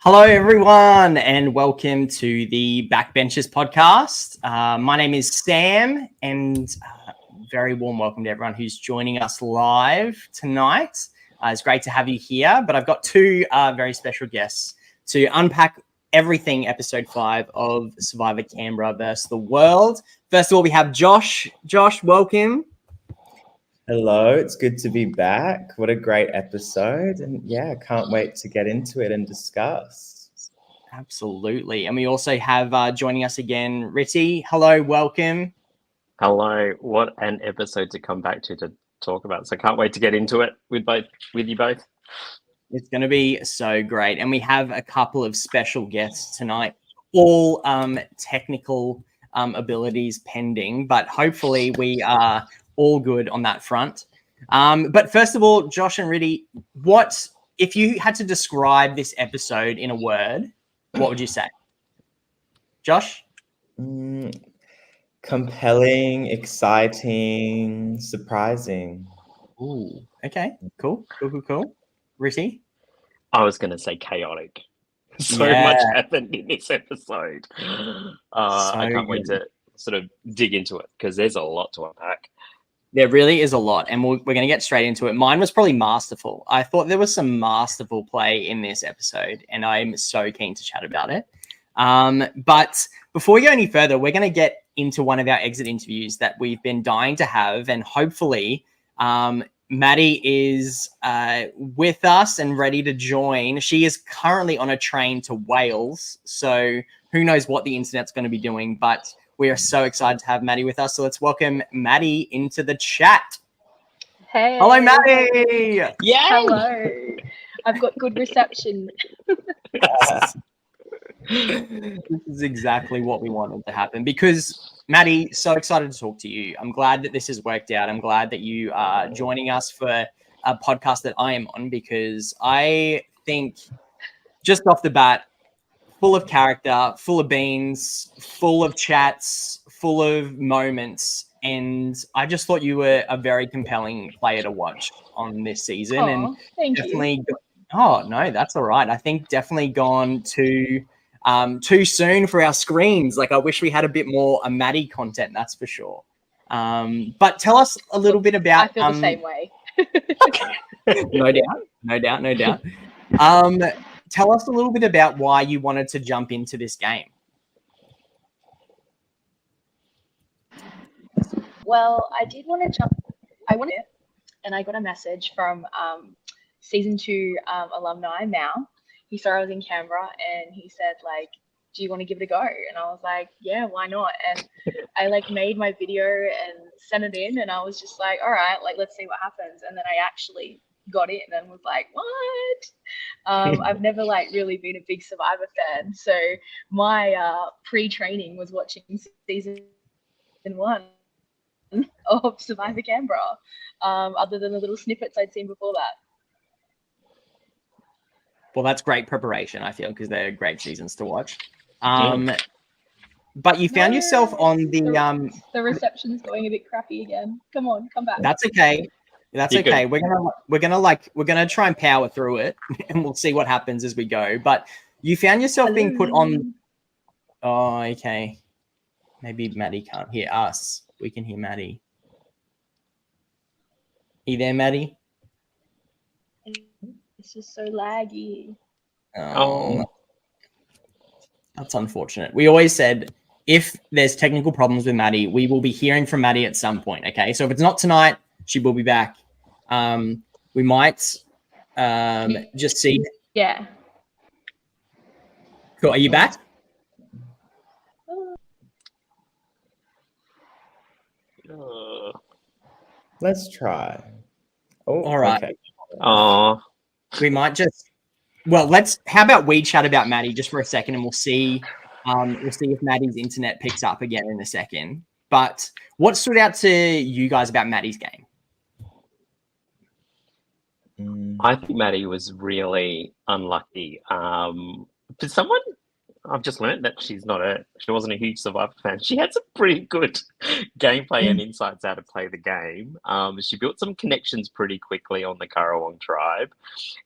Hello, everyone, and welcome to the Backbenchers podcast. My name is Sam, and very warm welcome to everyone who's joining us live tonight. It's great to have you here, but I've got two very special guests to unpack everything episode 5 of Survivor Canberra versus the World. First of all, we have Josh. Josh, welcome. Hello, it's good to be back. What a great episode. And yeah, can't wait to get into it and discuss. Absolutely. And we also have joining us again, Rithy. Hello, welcome. Hello. What an episode to come back to talk about. So can't wait to get into it with you both. It's going to be so great. And we have a couple of special guests tonight, all technical abilities pending, but hopefully we are all good on that front. But first of all, Josh and Rithy, what if you had to describe this episode in a word, what would you say? Josh? Compelling, exciting, surprising. Ooh, okay, cool. Rithy? I was going to say chaotic. So much happened in this episode. I can't wait to sort of dig into it because there's a lot to unpack. There really is a lot, and we're going to get straight into it. Mine was probably masterful. I thought there was some masterful play in this episode, and I'm so keen to chat about it. But before we go any further, we're going to get into one of our exit interviews that we've been dying to have, and hopefully Maddie is with us and ready to join. She is currently on a train to Wales, so who knows what the internet's going to be doing, but we are so excited to have Maddie with us. So let's welcome Maddie into the chat. Hey. Hello, Maddie. Yay. Hello. I've got good reception. This is exactly what we wanted to happen because, Maddie, so excited to talk to you. I'm glad that this has worked out. I'm glad that you are joining us for a podcast that I am on because I think just off the bat, full of character, full of beans, full of chats, full of moments. And I just thought you were a very compelling player to watch on this season. And definitely, oh, no, that's all right. I think definitely gone too soon for our screens. Like, I wish we had a bit more Maddie content, that's for sure. But tell us a little bit about... I feel the same way. No doubt. Tell us a little bit about why you wanted to jump into this game. Well, I did want to jump. And I got a message from season 2 alumni, Mal. He saw I was in Canberra and he said, like, do you want to give it a go? And I was like, yeah, why not? And I made my video and sent it in and I was just like, all right, let's see what happens. And then I actually got in and was like, what? I've never really been a big Survivor fan. So my pre-training was watching season 1 of Survivor Canberra, other than the little snippets I'd seen before that. Well, that's great preparation, I feel, because they're great seasons to watch. But you found yourself on the reception's going a bit crappy again. Come on, come back. That's okay. That's You're okay. good. We're gonna try and power through it, and we'll see what happens as we go. But you found yourself being put on. Oh, okay. Maybe Maddie can't hear us. We can hear Maddie. Are you there, Maddie? It's just so laggy. Oh, that's unfortunate. We always said if there's technical problems with Maddie, we will be hearing from Maddie at some point. Okay, so if it's not tonight, she will be back. We might just see. Yeah. Cool. Are you back? Let's try. Oh, all right. Okay. We might just. Well, how about we chat about Maddie just for a second, and we'll see if Maddie's internet picks up again in a second. But what stood out to you guys about Maddie's game? I think Maddie was really unlucky. For someone, I've just learned that she wasn't a huge Survivor fan. She had some pretty good gameplay and insights how to play the game. She built some connections pretty quickly on the Karawang tribe.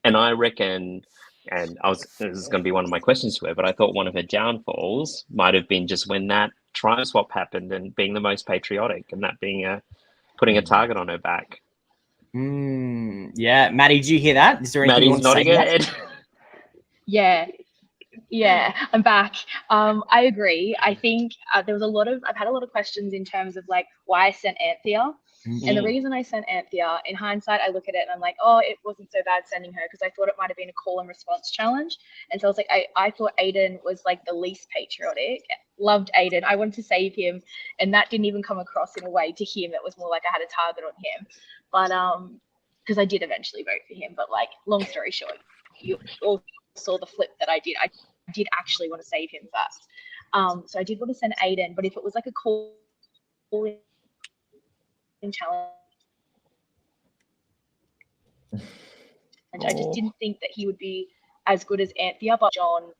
And I reckon And this is going to be one of my questions to her, but I thought one of her downfalls might have been just when that tribe swap happened and being the most patriotic, and that being putting a target on her back. Yeah, Maddie, did you hear that? Is there anything you Maddie's want to say? nodding her head. Yeah, I'm back. I agree. I think I've had a lot of questions in terms of like why I sent Anthea. And the reason I sent Anthea, in hindsight, I look at it and I'm like, oh, it wasn't so bad sending her because I thought it might have been a call and response challenge. And so I was like, I thought Aiden was like the least patriotic. Loved Aiden. I wanted to save him. And that didn't even come across in a way to him. It was more like I had a target on him. But because I did eventually vote for him. But like, long story short, you all saw the flip that I did. I did actually want to save him first. So I did want to send Aiden. But if it was like a call challenge, I just didn't think that he would be as good as Anthea, but John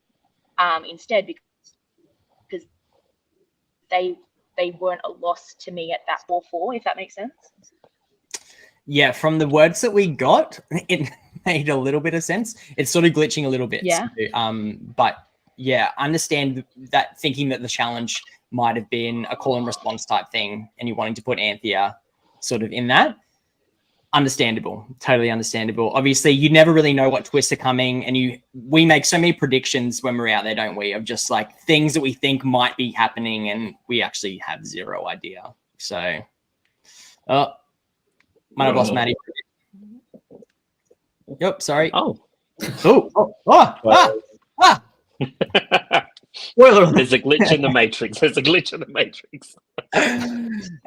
instead, because they weren't a loss to me at that 4-4, if that makes sense. Yeah, from the words that we got, it made a little bit of sense. It's sort of glitching a little bit. Yeah. So, but yeah, understand that thinking that the challenge might have been a call and response type thing, and you're wanting to put Anthea sort of in that. Understandable, totally understandable. Obviously, you never really know what twists are coming, and we make so many predictions when we're out there, don't we? Of just like things that we think might be happening, and we actually have zero idea. So, might have lost Maddie. Yep, sorry. There's a glitch in the matrix.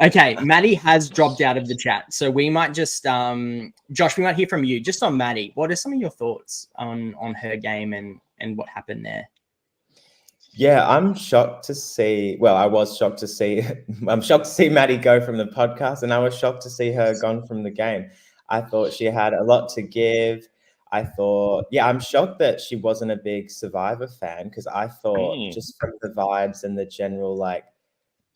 Okay, Maddie has dropped out of the chat, so we might just Josh, we might hear from you just on Maddie. What are some of your thoughts on her game and what happened there? Yeah, I'm shocked to see. Well, I was shocked to see. I'm shocked to see Maddie go from the podcast, and I was shocked to see her gone from the game. I thought she had a lot to give. I thought, I'm shocked that she wasn't a big Survivor fan, because I thought just from the vibes and the general, like,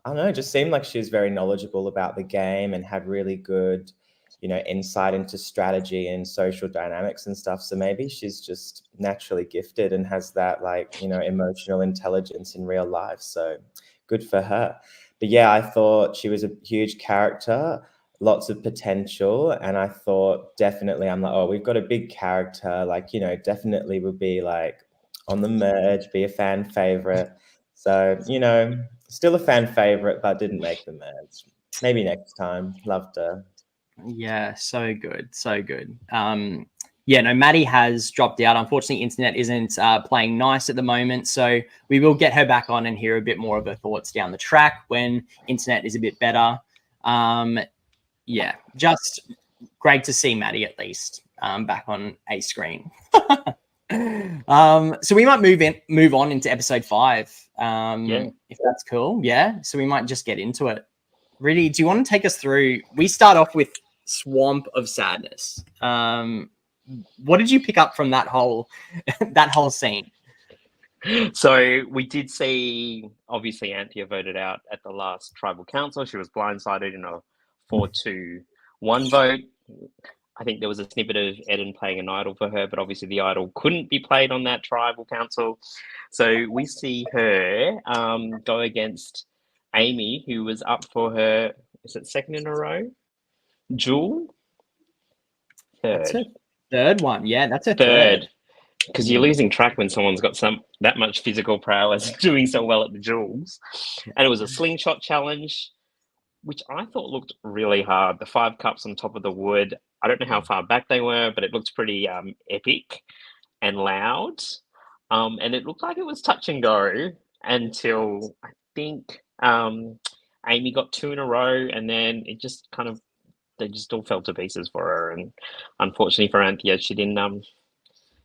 I don't know, it just seemed like she was very knowledgeable about the game and had really good, insight into strategy and social dynamics and stuff. So maybe she's just naturally gifted and has that, like, emotional intelligence in real life. So good for her. But yeah, I thought she was a huge character, lots of potential. And I thought definitely, I'm like, oh, we've got a big character, like, definitely would be like on the merge, be a fan favorite. So, still a fan favorite, but didn't make the merge. Maybe next time. Loved her. Yeah, so good. Maddie has dropped out. Unfortunately, internet isn't playing nice at the moment, so we will get her back on and hear a bit more of her thoughts down the track when internet is a bit better. Just great to see Maddie at least back on a screen. So we might move on into episode 5, if that's cool. Yeah, so we might just get into it. Rithy, do you want to take us through? We start off with Swamp of Sadness. What did you pick up from that whole scene? So we did see, obviously, Anthea voted out at the last tribal council. She was blindsided in a 4-2-1 vote. I think there was a snippet of Eden playing an idol for her, but obviously the idol couldn't be played on that tribal council. So we see her go against Amy, who was up for her, is it second in a row? Jewel? Third. That's her third one. Yeah, that's her third. Because you're losing track when someone's got that much physical prowess doing so well at the jewels. And it was a slingshot challenge, which I thought looked really hard. The 5 cups on top of the wood. I don't know how far back they were, but it looked pretty epic and loud. And it looked like it was touch and go until I think Amy got 2 in a row, and then it just they just all fell to pieces for her. And unfortunately for Anthea, she didn't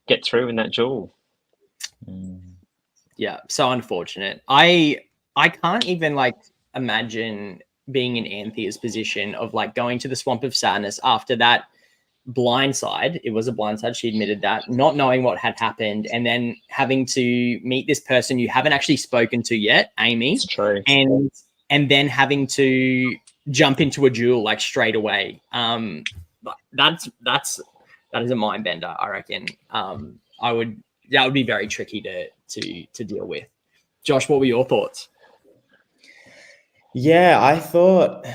get through in that jewel. Yeah, so unfortunate. I can't even imagine being in Anthea's position of going to the Swamp of Sadness after that blindside. It was a blindside. She admitted that, not knowing what had happened, and then having to meet this person you haven't actually spoken to yet, Amy. It's true. And then having to jump into a duel straight away. That is a mind bender, I reckon. that would be very tricky to deal with. Josh, what were your thoughts? Yeah, I thought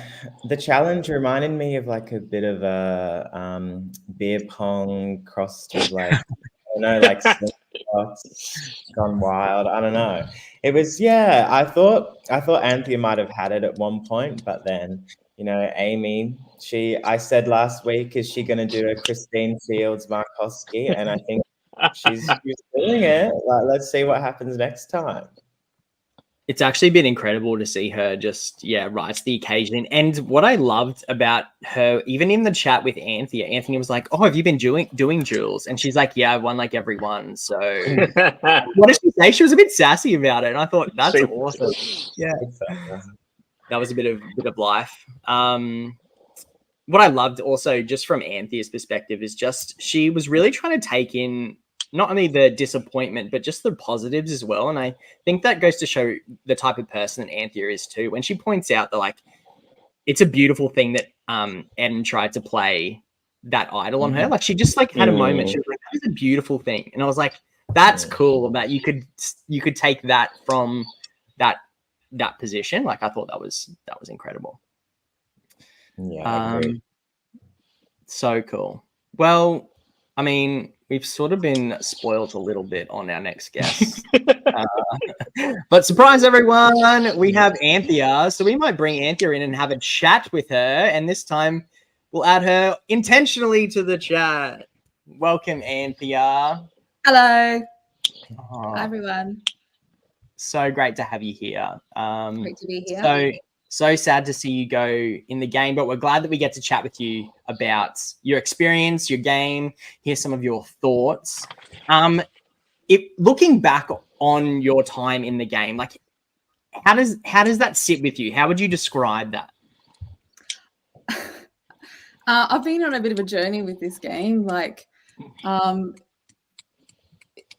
the challenge reminded me of like a bit of a beer pong crossed with like, I don't know, like shots gone wild. I don't know. It was, yeah, I thought Anthea might have had it at one point, but then, you know, Amy, I said last week, is she going to do a Christine Fields Markowski? And I think she's doing it. Like, let's see what happens next time. It's actually been incredible to see her just, rise to the occasion. And what I loved about her, even in the chat with Anthea, Anthony was like, "Oh, have you been doing duels?" And she's like, "Yeah, I've won like every one." So what did she say? She was a bit sassy about it. And I thought, that's awesome. Yeah. That was a bit of life. What I loved also just from Anthea's perspective is just she was really trying to take in not only the disappointment, but just the positives as well. And I think that goes to show the type of person that Anthea is too. When she points out that, like, it's a beautiful thing that Eden tried to play that idol on her. Like, she just like had a moment. She was like, that is a beautiful thing. And I was like, that's cool that you could take that from that position. Like, I thought that was incredible. Yeah. So cool. Well, I mean, we've sort of been spoiled a little bit on our next guest. But surprise, everyone, we have Anthea. So we might bring Anthea in and have a chat with her. And this time we'll add her intentionally to the chat. Welcome, Anthea. Hello. Oh, Hi, everyone. so great to have you here. Great to be here. So sad to see you go in the game, but we're glad that we get to chat with you about your experience, your game, hear some of your thoughts. Looking back on your time in the game, like how does that sit with you? How would you describe that? I've been on a bit of a journey with this game. Like,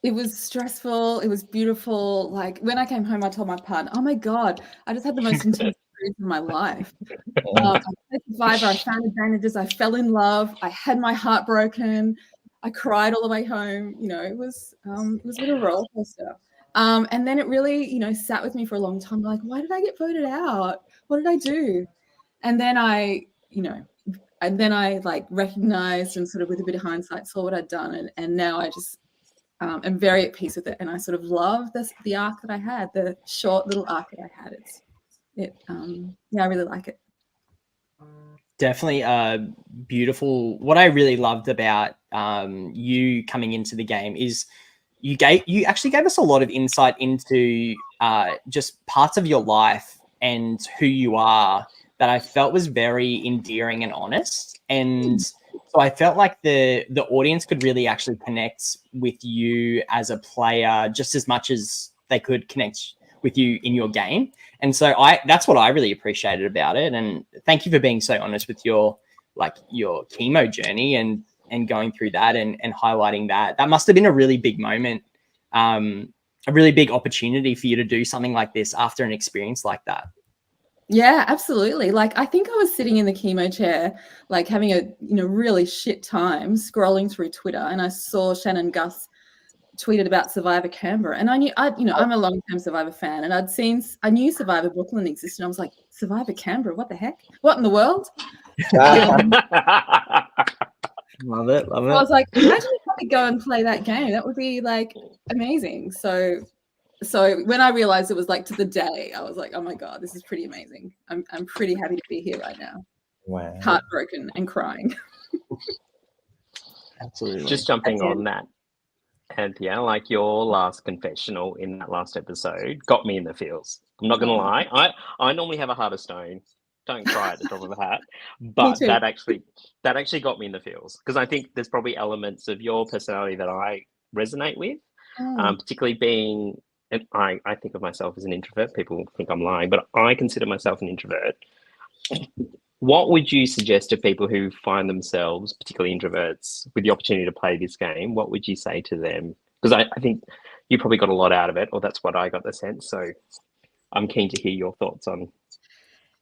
it was stressful. It was beautiful. Like, when I came home, I told my partner, "Oh my God, I just had the most intense experience of my life." I played Survivor. I found advantages. I fell in love. I had my heart broken. I cried all the way home. You know, it was a bit of a roller coaster. And then it really, you know, sat with me for a long time. Like, why did I get voted out? What did I do? And then I like recognized and sort of with a bit of hindsight saw what I'd done. And now I just am very at peace with it. And I sort of love the arc that I had, the short little arc that I had. I really like it. Definitely beautiful. What I really loved about you coming into the game is you actually gave us a lot of insight into just parts of your life and who you are that I felt was very endearing and honest. And so I felt like the audience could really actually connect with you as a player just as much as they could connect with you in your game. And so that's what I really appreciated about it. And thank you for being so honest with your chemo journey and going through that and highlighting that. That must have been a really big moment, a really big opportunity for you to do something like this after an experience like that. Yeah, absolutely. Like, I think I was sitting in the chemo chair, like having a, you know, really shit time scrolling through Twitter, and I saw Shannon Gus tweeted about Survivor Canberra, and I'm a long-term Survivor fan, and I knew Survivor Brooklyn existed. And I was like, Survivor Canberra, what the heck? What in the world? Love it. I was like, imagine if I could go and play that game. That would be like amazing. So when I realized it was like to the day, I was like, oh my God, this is pretty amazing. I'm pretty happy to be here right now. Wow. Heartbroken and crying. Absolutely. Just jumping on that, Anthea, like your last confessional in that last episode got me in the feels. I'm not going to lie. I normally have a heart of stone. Don't cry at the top of a hat. But that actually got me in the feels, because I think there's probably elements of your personality that I resonate with, particularly being, and I think of myself as an introvert. People think I'm lying, but I consider myself an introvert. What would you suggest to people who find themselves, particularly introverts, with the opportunity to play this game? What would you say to them? Because I think you probably got a lot out of it, or that's what I got the sense. So I'm keen to hear your thoughts on.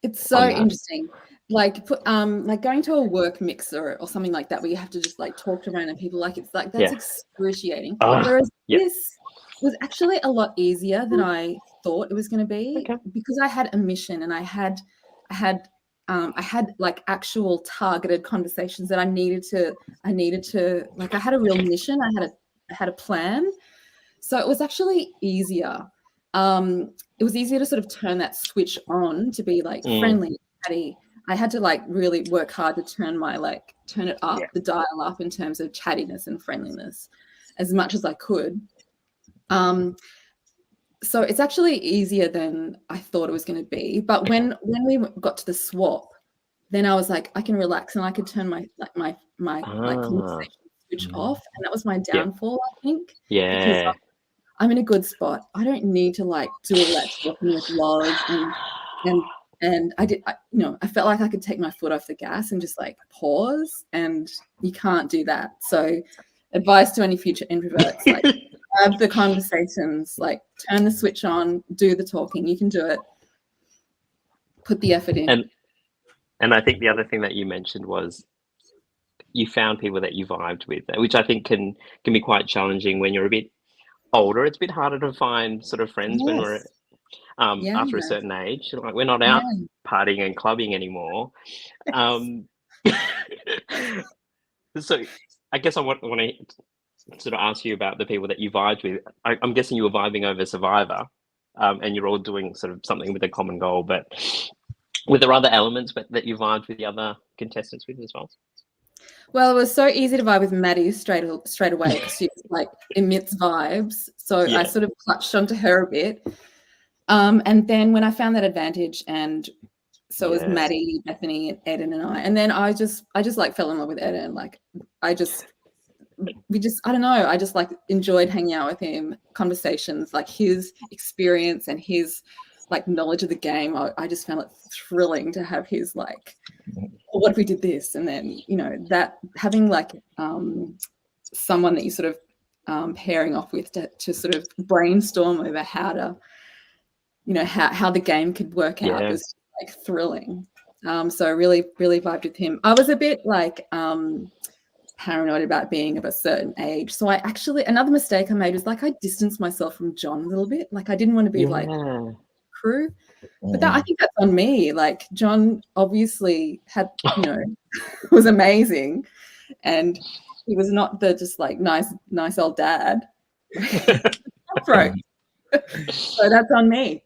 It's so on that? interesting. Like going to a work mixer or something like that where you have to just like talk to random people. Like it's like that's Yeah. excruciating. Oh, Whereas yeah. this was actually a lot easier than I thought it was going to be Okay. because I had a mission and I had like actual targeted conversations that I needed to like I had a real mission. I had a plan. So it was actually easier. It was easier to sort of turn that switch on to be like friendly, chatty. I had to like really work hard to turn it up, Yeah. the dial up in terms of chattiness and friendliness as much as I could. So it's actually easier than I thought it was going to be. But when we got to the swap, then I was like, I can relax and I could turn my conversation switch off, and that was my downfall, I think. Because Yeah. I'm in a good spot. I don't need to like do all that talking with Loz and I felt like I could take my foot off the gas and just like pause, and you can't do that. So advice to any future introverts, like have the conversations, like turn the switch on, do the talking. You can do it. Put the effort in. And I think the other thing that you mentioned was you found people that you vibed with, which I think can be quite challenging when you're a bit older. It's a bit harder to find sort of friends when we're after a certain age. Like we're not out partying and clubbing anymore. So I guess I want to sort of ask you about the people that you vibed with. I'm guessing you were vibing over Survivor, and you're all doing sort of something with a common goal. But were there other elements that you vibed with the other contestants with as well? Well, it was so easy to vibe with Maddie straight away because she like emits vibes. So I sort of clutched onto her a bit. And then when I found that advantage, and so it was Maddie, Bethany, and Eden and I. And then I just like fell in love with Eden. Like I don't know. I just like enjoyed hanging out with him, conversations, like his experience and his like knowledge of the game. I just found it thrilling to have his like, what if we did this? And then, that having like someone that you sort of pairing off with to sort of brainstorm over how to, how the game could work out was like thrilling. So really, really vibed with him. I was a bit like paranoid about being of a certain age. So another mistake I made was like I distanced myself from John a little bit. Like I didn't want to be like crew. But I think that's on me. Like John obviously had, was amazing, and he was not the just like nice old dad. Right. So that's on me.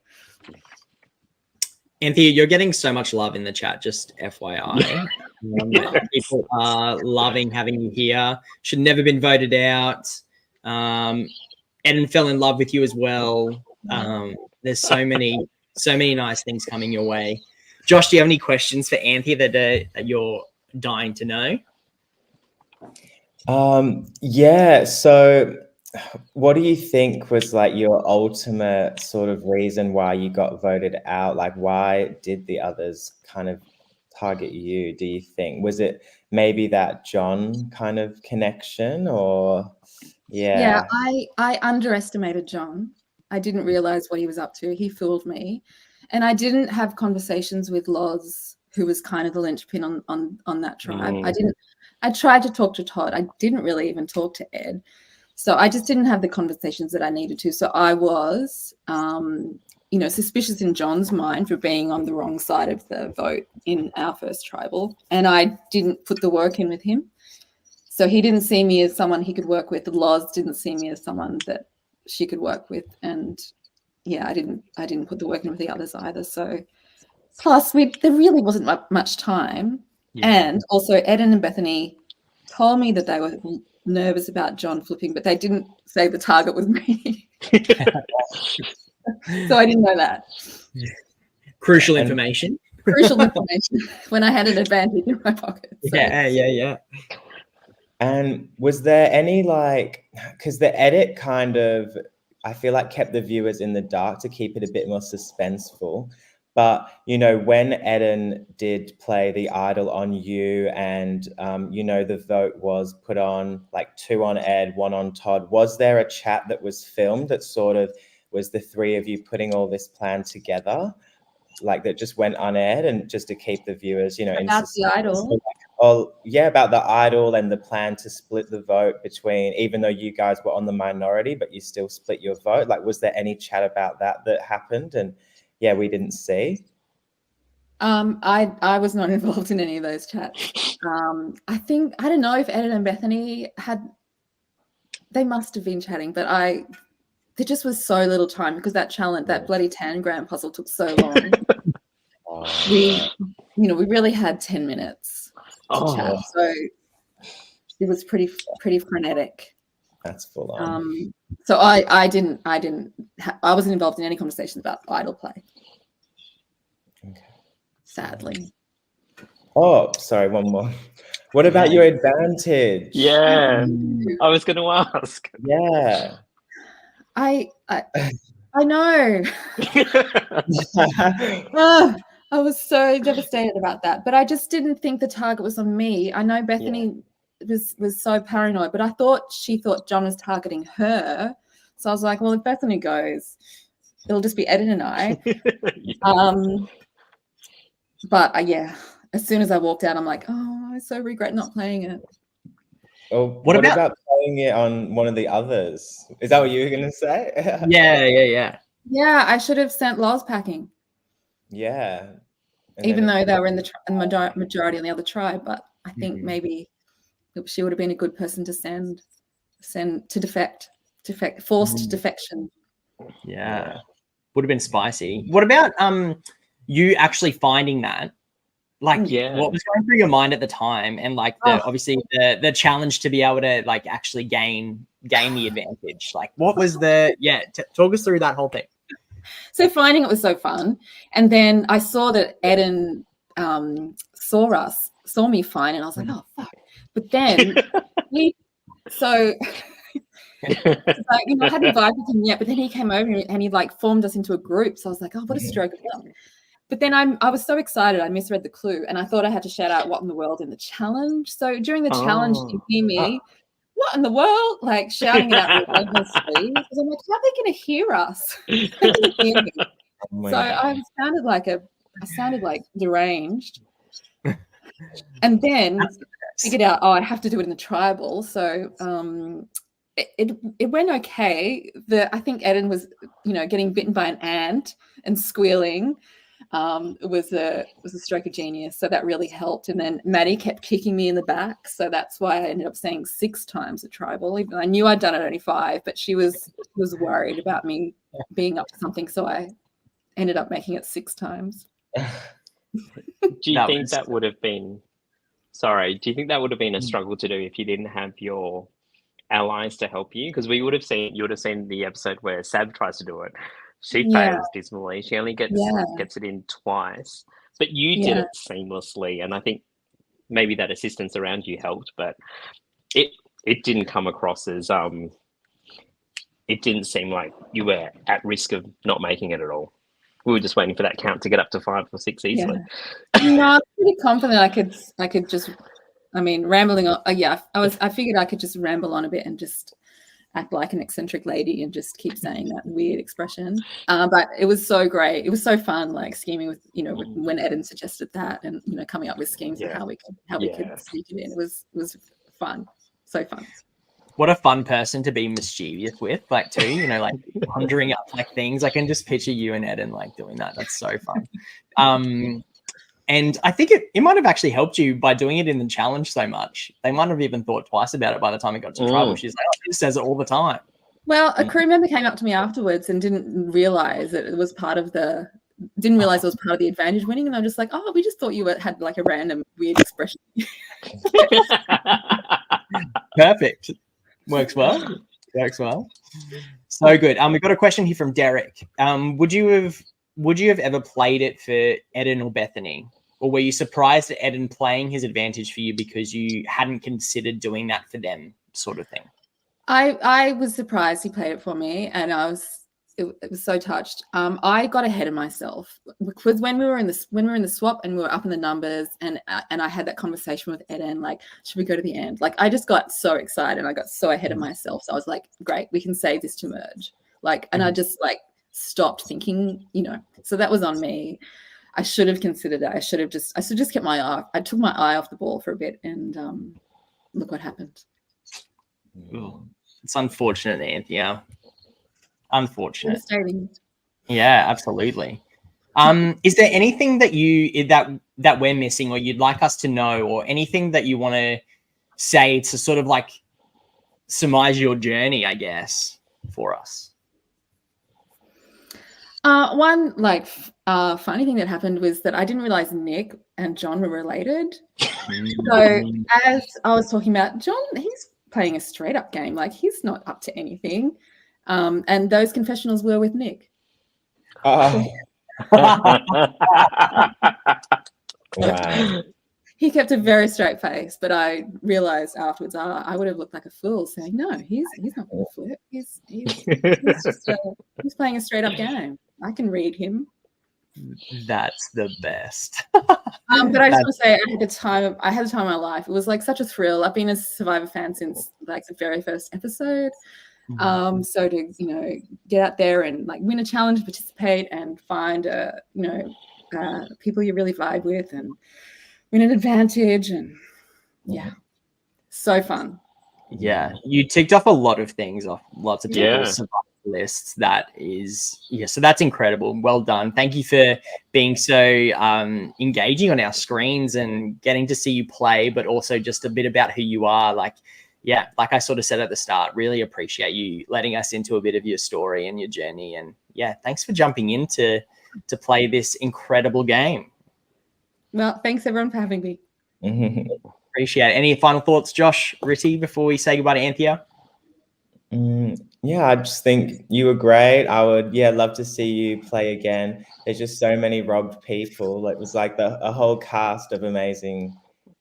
Anthea, you're getting so much love in the chat, just FYI. People are loving having you here. Should never been voted out. Eden fell in love with you as well. There's so many nice things coming your way. Josh, do you have any questions for Anthea that you're dying to know? So what do you think was like your ultimate sort of reason why you got voted out? Like why did the others kind of target you, do you think? Was it maybe that John kind of connection or Yeah, I underestimated John. I didn't realize what he was up to. He fooled me. And I didn't have conversations with Loz, who was kind of the linchpin on that tribe. I tried to talk to Todd. I didn't really even talk to Ed. So I just didn't have the conversations that I needed to. So I was, suspicious in John's mind for being on the wrong side of the vote in our first tribal. And I didn't put the work in with him. So he didn't see me as someone he could work with. Loz didn't see me as someone that she could work with. And I didn't put the work in with the others either. So plus there really wasn't much time. And also Eden and Bethany told me that they were nervous about John flipping, but they didn't say the target was me. So I didn't know that. Crucial information. When I had an advantage in my pocket. So. Yeah. And was there any because the edit kind of, I feel like kept the viewers in the dark to keep it a bit more suspenseful. But, when Eden did play the idol on you and, the vote was put on 2 on Ed, 1 on Todd, was there a chat that was filmed that sort of was the 3 of you putting all this plan together? like that just went unaired, and just to keep the viewers, you know, in About the suspense. idol. Oh, yeah, about the idol and the plan to split the vote between, even though you guys were on the minority, but you still split your vote. Like, was there any chat about that happened? And yeah, we didn't see. I was not involved in any of those chats. I don't know if Eden and Bethany they must have been chatting, but there just was so little time because that challenge, that bloody Tangram puzzle took so long. We really had 10 minutes to chat, so it was pretty frenetic. That's full on. So I wasn't involved in any conversations about idol play. Okay. Sadly. Oh, sorry, one more. What about your advantage? Yeah, I was going to ask. Yeah. I know. I was so devastated about that, but I just didn't think the target was on me. I know Bethany was so paranoid, but I thought she thought John was targeting her. So I was like, well, if Bethany goes, it'll just be Eden and I. But yeah, as soon as I walked out, I'm like, oh, I so regret not playing it. Oh, what about playing it on one of the others? Is that what you were going to say? Yeah. Yeah, I should have sent Loz packing. Yeah. Even though they were in the majority on the other tribe, but I think maybe she would have been a good person to send to defect, forced defection. Yeah, would have been spicy. What about you actually finding that? Like, what was going through your mind at the time, and like obviously the challenge to be able to like actually gain the advantage. Like, what was talk us through that whole thing. So finding it was so fun, and then I saw that Eden saw me fine, and I was like, oh fuck. But then I hadn't vibed with him yet, but then he came over and he like formed us into a group. So I was like, oh, what a stroke of luck. But then I was so excited, I misread the clue, and I thought I had to shout out what in the world in the challenge. So during the challenge, you hear me, what in the world? Like shouting it out relentlessly. Because I'm like, how are they going to hear us? So I sounded like deranged. And then figured out, I have to do it in the tribal. So it went okay. I think Eden was, getting bitten by an ant and squealing. It was a stroke of genius, so that really helped. And then Maddie kept kicking me in the back, so that's why I ended up saying 6 times at tribal. Even I knew I'd done it only 5, but she was worried about me being up to something, so I ended up making it 6 times. Do you think that would have been a struggle to do if you didn't have your allies to help you? Because you would have seen the episode where Sab tries to do it. She fails dismally. She only gets it in twice. But you did it seamlessly, and I think maybe that assistance around you helped, but it didn't come across as it didn't seem like you were at risk of not making it at all. We were just waiting for that count to get up to 5 or 6 easily. No, I'm pretty confident I could just rambling on. I figured I could just ramble on a bit and just act like an eccentric lady and just keep saying that weird expression. But it was so great. It was so fun, like scheming with, when Eden suggested that, and coming up with schemes of how we could sneak it in. It was fun, so fun. What a fun person to be mischievous with, like too, like conjuring up like things. I can just picture you and Eden like doing that. That's so fun. And I think it might have actually helped you by doing it in the challenge so much. They might have even thought twice about it by the time it got to tribal. She's like, she says it all the time. Well, a crew member came up to me afterwards and didn't realize that it was part of the advantage winning. And I'm just like, oh, we just thought you had like a random weird expression. Perfect. Works well. So good. We've got a question here from Derek. Would you have ever played it for Eden or Bethany? Or were you surprised at Eden playing his advantage for you because you hadn't considered doing that for them, sort of thing? I was surprised he played it for me, and it was so touched. I got ahead of myself because when we were in the swap and we were up in the numbers, and I had that conversation with Eden, like, should we go to the end? Like, I just got so excited and I got so ahead of myself. So I was like, great, we can save this to merge. Like, and I just like stopped thinking, so that was on me. I should have considered it. I should have just kept my eye. I took my eye off the ball for a bit, and look what happened. Ooh, it's unfortunate, Anthea. Unfortunate. Devastating. Yeah, absolutely. Is there anything that that we're missing, or you'd like us to know, or anything that you want to say to sort of like surmise your journey, I guess, for us? One funny thing that happened was that I didn't realize Nick and John were related. So as I was talking about, John, he's playing a straight up game. Like, he's not up to anything. And those confessionals were with Nick. Wow. He kept a very straight face, but I realized afterwards I would have looked like a fool saying, no, he's not going to flip. He's playing a straight up game. I can read him. That's the best. But I just want to say, I had the time of my life. It was like such a thrill. I've been a Survivor fan since like the very first episode. So to get out there and like win a challenge, participate, and find people you really vibe with and win an advantage, and so fun. Yeah, you ticked off a lot of things off lots of people's survival lists. So that's incredible. Well done. Thank you for being so engaging on our screens and getting to see you play, but also just a bit about who you are. Like I sort of said at the start, really appreciate you letting us into a bit of your story and your journey. And thanks for jumping in to play this incredible game. Well, thanks everyone for having me. Appreciate it. Any final thoughts, Josh, Rithy, before we say goodbye to Anthea? I just think you were great. I would, love to see you play again. There's just so many robbed people. It was like a whole cast of amazing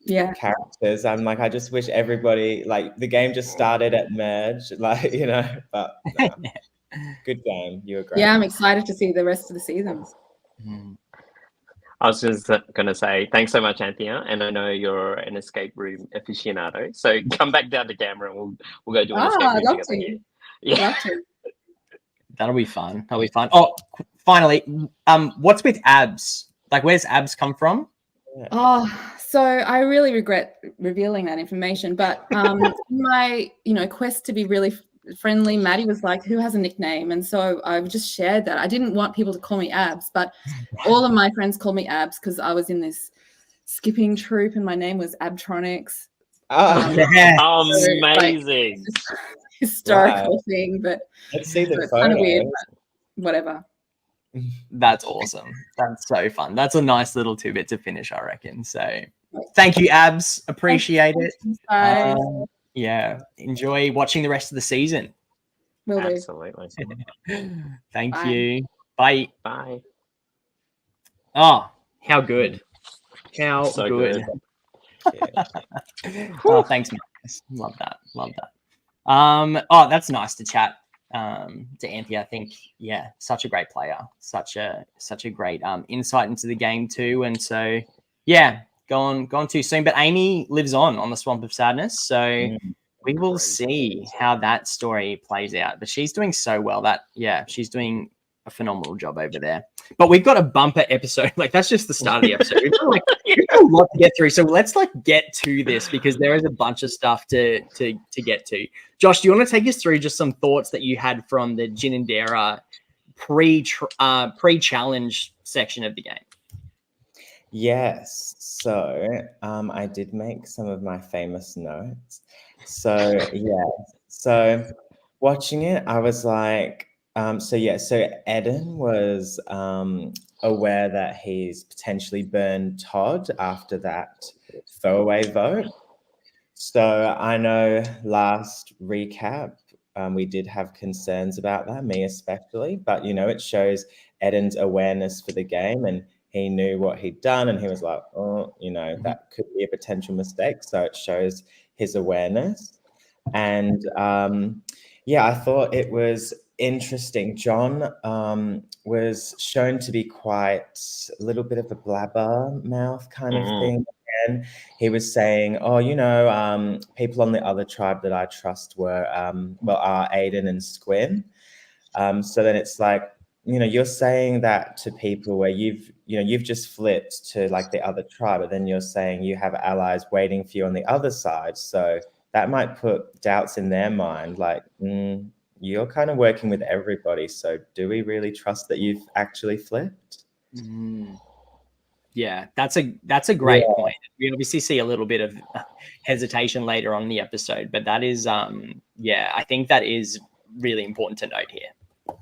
characters. I'm like, I just wish everybody, like, the game just started at merge, but good game. You were great. Yeah, I'm excited to see the rest of the seasons. I was just going to say, thanks so much, Anthea. And I know you're an escape room aficionado. So come back down to Canberra and we'll go do an escape room I'd love together. to. Yeah. Love to. That'll be fun. Oh, finally, what's with abs? Like, where's abs come from? Oh, so I really regret revealing that information. But my, quest to be really friendly, Maddie was like, who has a nickname? And so I just shared that. I didn't want people to call me Abs, but all of my friends call me Abs because I was in this skipping troupe and my name was Abtronics. Amazing. Historical thing, but let's see the it's kind of weird, but whatever. That's awesome. That's so fun. That's a nice little tidbit to finish, I reckon. So thank you, Abs. Appreciate it. Enjoy watching the rest of the season. Will do. Absolutely. Thank you. Bye. Bye. Oh, how good. How So good. good. Oh, thanks, Marcus. Love that. That's nice to chat to Anthea. I think, such a great player. Such a great insight into the game too. And so, gone too soon. But Amy lives on the Swamp of Sadness. So we will see how that story plays out. But she's doing so well that, she's doing a phenomenal job over there. But we've got a bumper episode. Like, that's just the start of the episode. We've got a lot to get through. So let's get to this because there is a bunch of stuff to get to. Josh, do you want to take us through just some thoughts that you had from the Ginninderra pre-challenge section of the game? Yes. So I did make some of my famous notes. So so watching it, I was like, so Eden was aware that he's potentially burned Todd after that throwaway vote. So I know last recap, we did have concerns about that, me especially, but it shows Eden's awareness for the game and he knew what he'd done and he was like, that could be a potential mistake. So it shows his awareness. And I thought it was interesting. John was shown to be quite a little bit of a blabber mouth kind of thing. And he was saying, people on the other tribe that I trust are Aiden and Squin. So then it's like, you're saying that to people where you've just flipped to like the other tribe, but then you're saying you have allies waiting for you on the other side. So that might put doubts in their mind, like, you're kind of working with everybody. So do we really trust that you've actually flipped? Yeah, that's a great point. We obviously see a little bit of hesitation later on in the episode, but that is, I think that is really important to note here.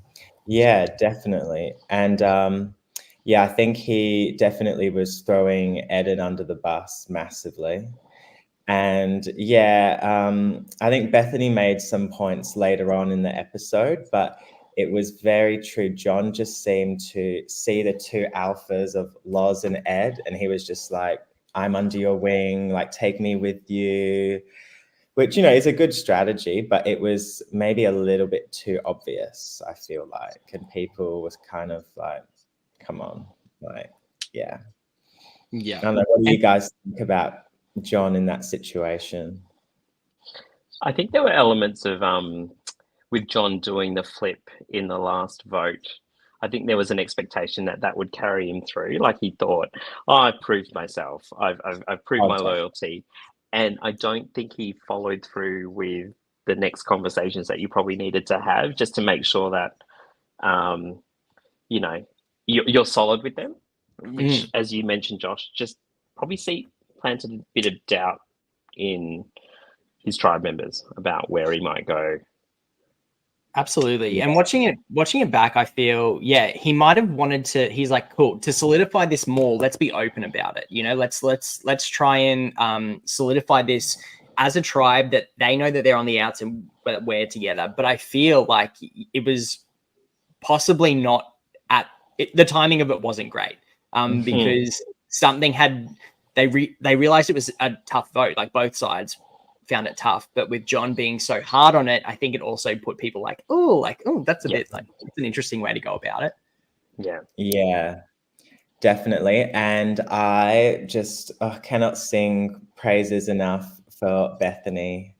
Yeah, definitely. And I think he definitely was throwing Eden under the bus massively. And I think Bethany made some points later on in the episode, but it was very true. John just seemed to see the two alphas of Loz and Ed, and he was just like, I'm under your wing, like, take me with you, which, is a good strategy, but it was maybe a little bit too obvious, I feel like. And people was kind of like, come on, like, yeah. Yeah. I don't know, what do you guys think about John in that situation? I think there were elements of with John doing the flip in the last vote. I think there was an expectation that would carry him through. Like, he thought, I've proved myself. I've proved my loyalty. And I don't think he followed through with the next conversations that you probably needed to have, just to make sure that, you're solid with them, which, as you mentioned, Josh, just probably planted a bit of doubt in his tribe members about where he might go. Absolutely. Yeah. And watching it back, I feel, he might have wanted to, he's like, cool, to solidify this more, let's be open about it. Let's try and solidify this as a tribe, that they know that they're on the outs and we're together. But I feel like it was possibly not the timing of it wasn't great, because something they realized it was a tough vote, like both sides found it tough, but with John being so hard on it, I think it also put people like, oh, that's a bit like, it's an interesting way to go about it. Yeah, definitely. And I just cannot sing praises enough for Bethany.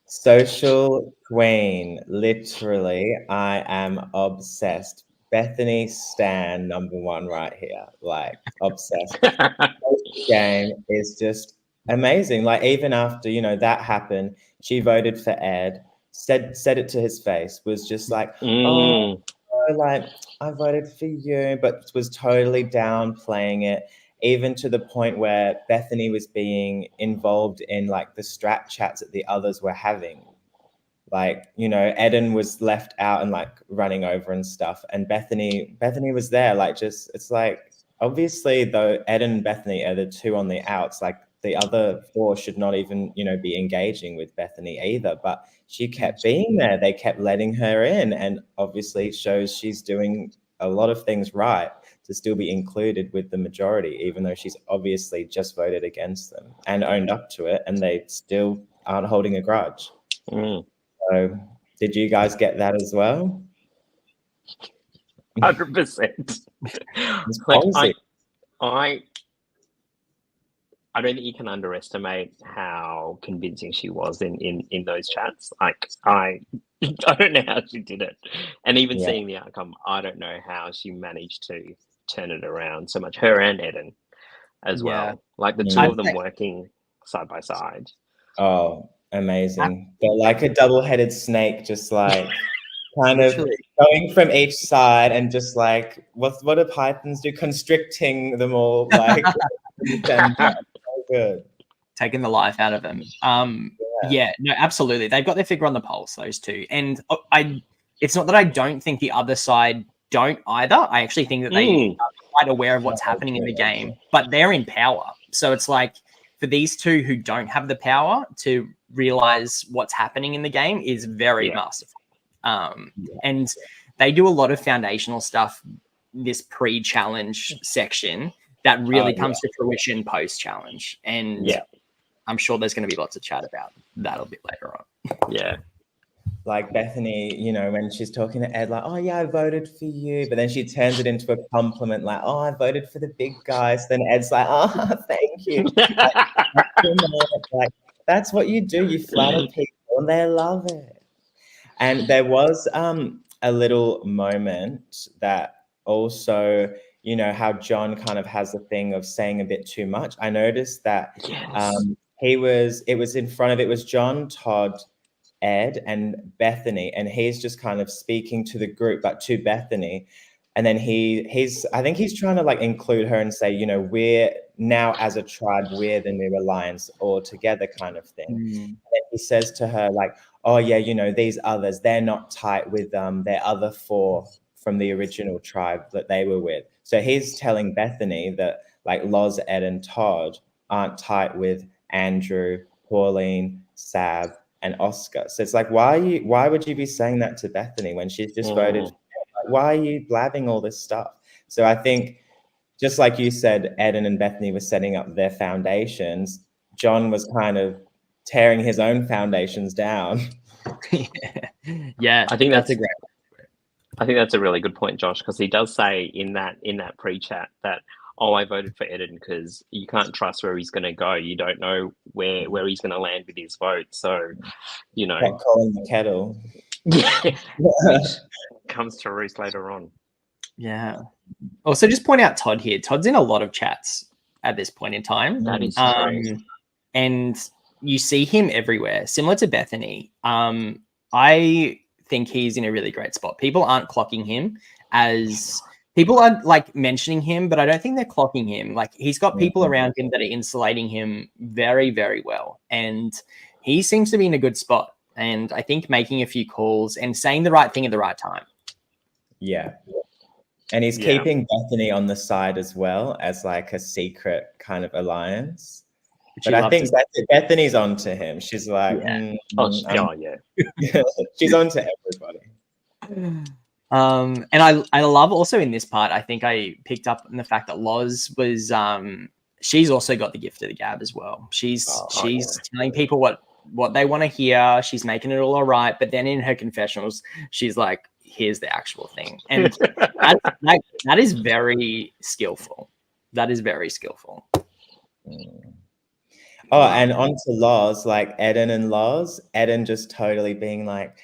Social queen, literally. I am obsessed. Bethany stan #1 right here, like, obsessed. This game is just amazing. Like, even after that happened, she voted for Ed, said it to his face, was just like, oh, like, I voted for you, but was totally downplaying it, even to the point where Bethany was being involved in like the strat chats that the others were having. Like, Eden was left out and like running over and stuff, and Bethany was there, like, just, it's like, obviously, though, Eden and Bethany are the two on the outs, like, the other 4 should not even, be engaging with Bethany either. But she kept being there. They kept letting her in, and obviously shows she's doing a lot of things right to still be included with the majority, even though she's obviously just voted against them and owned up to it, and they still aren't holding a grudge. So did you guys get that as well? 100%. I don't think you can underestimate how convincing she was in those chats. Like, I don't know how she did it. And even seeing the outcome, I don't know how she managed to turn it around so much. Her and Eden as well. Like, the two of them working side by side. Oh, amazing. They're like a double-headed snake, just like kind of going from each side, and just like, what do pythons do? Constricting them all, like, good. Taking the life out of them. No, absolutely. They've got their finger on the pulse, those two. And it's not that I don't think the other side don't either. I actually think that they are quite aware of what's happening in the game, but they're in power. So it's like, for these two who don't have the power to realize what's happening in the game is very masterful. And they do a lot of foundational stuff, this pre-challenge section, that really comes to fruition post-challenge. And I'm sure there's going to be lots of chat about that a bit later on. Like Bethany, when she's talking to Ed, like, oh yeah, I voted for you. But then she turns it into a compliment, like, oh, I voted for the big guys. Then Ed's like, oh, thank you. Like, that's what you do. You flatter people and they love it. And there was a little moment that also, you know, how John kind of has the thing of saying a bit too much. I noticed that it was in front of it was John, Todd, Ed, and Bethany, and he's just kind of speaking to the group, but to Bethany. And then I think he's trying to like include her and say, you know, we're now as a tribe, we're the new alliance all together kind of thing. And he says to her like, oh yeah, you know, these others, they're not tight with their other 4 from the original tribe that they were with. So he's telling Bethany that like Loz, Ed, and Todd aren't tight with Andrew, Pauline, Sab, and Oscar. So it's like, why would you be saying that to Bethany when she's just voted? Why are you blabbing all this stuff? So I think, just like you said, Eden and Bethany were setting up their foundations. John was kind of tearing his own foundations down. Yeah, I think that's a great. I think that's a really good point, Josh, because he does say in that pre-chat that, oh, I voted for Eden because you can't trust where he's going to go. You don't know where he's going to land with his vote. So, you know, Not calling the kettle. yeah, which comes to roost later on. Yeah. Also, just point out Todd here. Todd's in a lot of chats at this point in time. That is true. And you see him everywhere, similar to Bethany. I think he's in a really great spot. People aren't clocking him as people are like mentioning him, but I don't think they're clocking him. Like he's got people around him that are insulating him very, very well. And he seems to be in a good spot. And I think making a few calls and saying the right thing at the right time. Yeah. And he's keeping Bethany on the side as well as like a secret kind of alliance. But I think Bethany's on to him. She's like, she's on to everybody. And I love also in this part, I think I picked up on the fact that Loz was, she's also got the gift of the gab as well. She's telling people what they want to hear. She's making it all right. But then in her confessionals, she's like, here's the actual thing. And that is very skillful. That is very skillful. Oh, and on to Loz, like Eden and Loz. Eden just totally being like,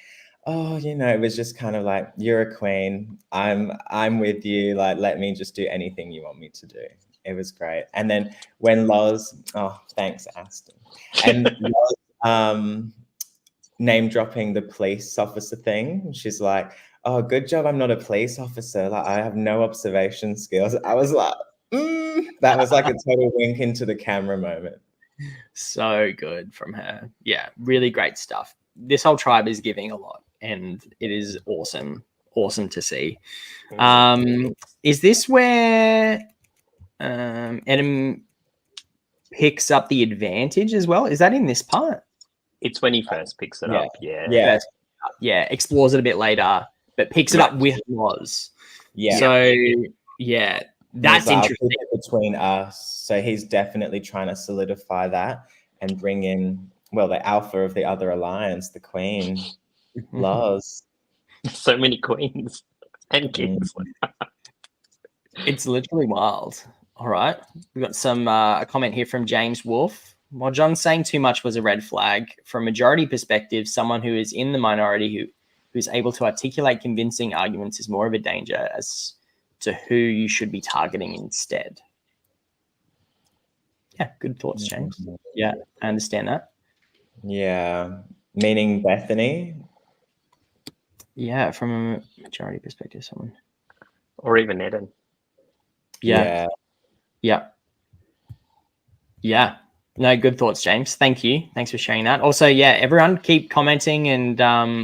oh, you know, it was just kind of like, you're a queen. I'm with you. Like, let me just do anything you want me to do. It was great. And then when Loz, oh, thanks, Aston. And Loz, name dropping the police officer thing. She's like, oh, good job. I'm not a police officer. Like, I have no observation skills. I was like, that was like a total wink into the camera moment. So good from her. Yeah, really great stuff. This whole tribe is giving a lot, and it is awesome to see. Is this where Adam picks up the advantage as well? Is that in this part? It's when he first picks it up. Yeah. Explores it a bit later, but picks it up with Loz. Yeah. So yeah, that's interesting. Between us, so he's definitely trying to solidify that and bring in, well, the alpha of the other alliance, the queen, Loz. So many queens and kings. It's literally wild. All right, we've got some a comment here from James Wolf. While John's saying too much was a red flag, from a majority perspective, someone who is in the minority who's able to articulate convincing arguments is more of a danger as to who you should be targeting instead. Yeah, good thoughts, James. Yeah, I understand that. Yeah, meaning Bethany. Yeah, from a majority perspective, someone. Or even Eden. Yeah. No, good thoughts, James. Thank you. Thanks for sharing that. Also, yeah, everyone keep commenting and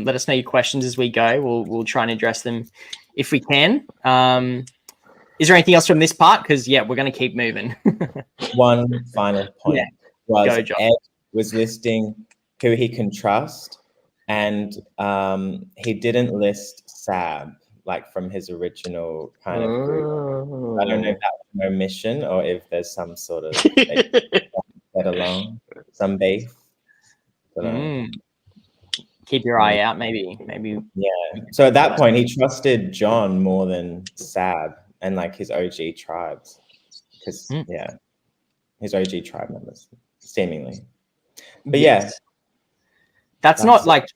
let us know your questions as we go. We'll try and address them if we can. Is there anything else from this part? Because, yeah, we're going to keep moving. One final point Go, John. Ed was listing who he can trust, and he didn't list Sab, like from his original kind of group. I don't know if that was an omission or if there's some sort of get along, some beef. Keep your eye out, maybe. Yeah. So at that point, he trusted John more than Sab and like his OG tribes, because his OG tribe members, seemingly. But yeah, that's not like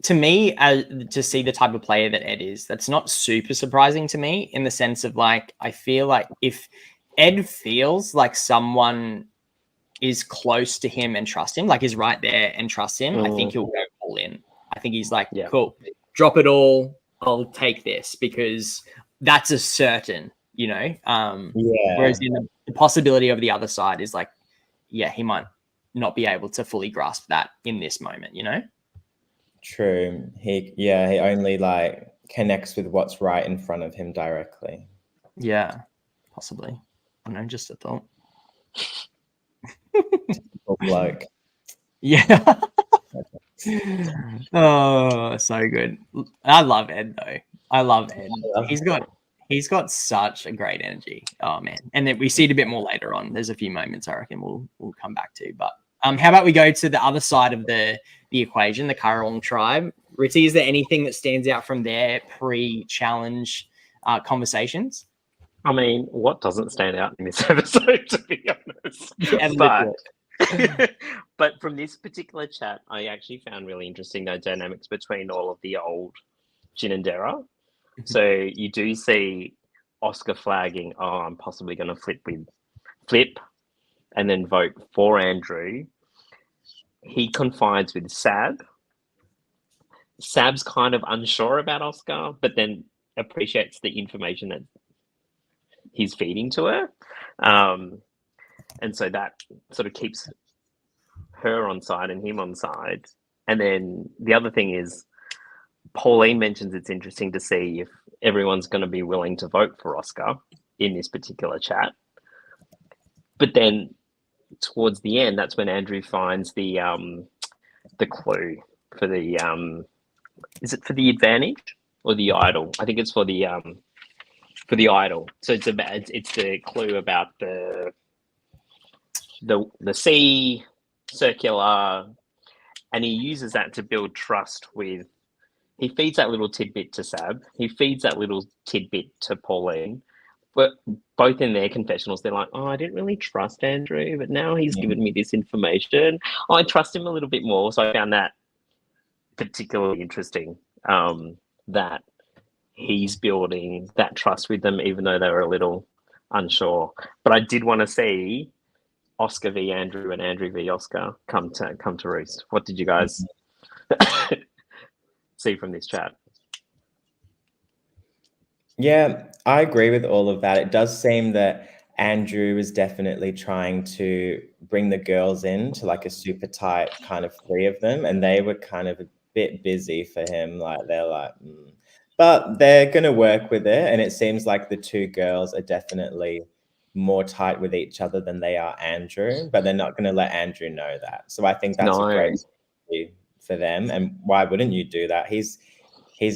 to me, to see the type of player that Ed is, that's not super surprising to me in the sense of like, I feel like if Ed feels like someone is close to him and trust him, like is right there and trust him, I think he'll go all in. I think he's like, cool, drop it all. I'll take this because that's a certain, you know. Whereas in the possibility of the other side is like, yeah, he might not be able to fully grasp that in this moment, you know. True. He only like connects with what's right in front of him directly. Yeah, possibly. I don't know, just a thought. Bloke. Yeah. Oh, so good. I love Ed though. I love Ed. He's got such a great energy. Oh man. And then we see it a bit more later on. There's a few moments I reckon we'll come back to. But how about we go to the other side of the equation, the Karrawong tribe? Rithy, is there anything that stands out from their pre-challenge conversations? I mean, what doesn't stand out in this episode, to be honest? But from this particular chat, I actually found really interesting the dynamics between all of the old Ginandera. So you do see Oscar flagging, oh, I'm possibly going to flip and then vote for Andrew. He confides with Sab. Sab's kind of unsure about Oscar, but then appreciates the information that he's feeding to her. And so that sort of keeps her on side and him on side. And then the other thing is Pauline mentions it's interesting to see if everyone's going to be willing to vote for Oscar in this particular chat. But then towards the end, that's when Andrew finds the clue for the is it for the advantage or the idol? I think it's for the idol. So it's the clue about the sea circular, and he uses that to build trust with. He feeds that little tidbit to Sab. He feeds that little tidbit to Pauline. But both in their confessionals, they're like, oh, I didn't really trust Andrew, but now he's given me this information. Oh, I trust him a little bit more. So I found that particularly interesting, that he's building that trust with them, even though they were a little unsure. But I did want to see Oscar v. Andrew and Andrew v. Oscar come to roost. What did you guys see from this chat? Yeah, I agree with all of that. It does seem that Andrew is definitely trying to bring the girls in to like a super tight kind of three of them, and they were kind of a bit busy for him. Like they're like, but they're going to work with it, and it seems like the two girls are definitely more tight with each other than they are Andrew, but they're not going to let Andrew know that. So I think that's a great for them. And why wouldn't you do that? He's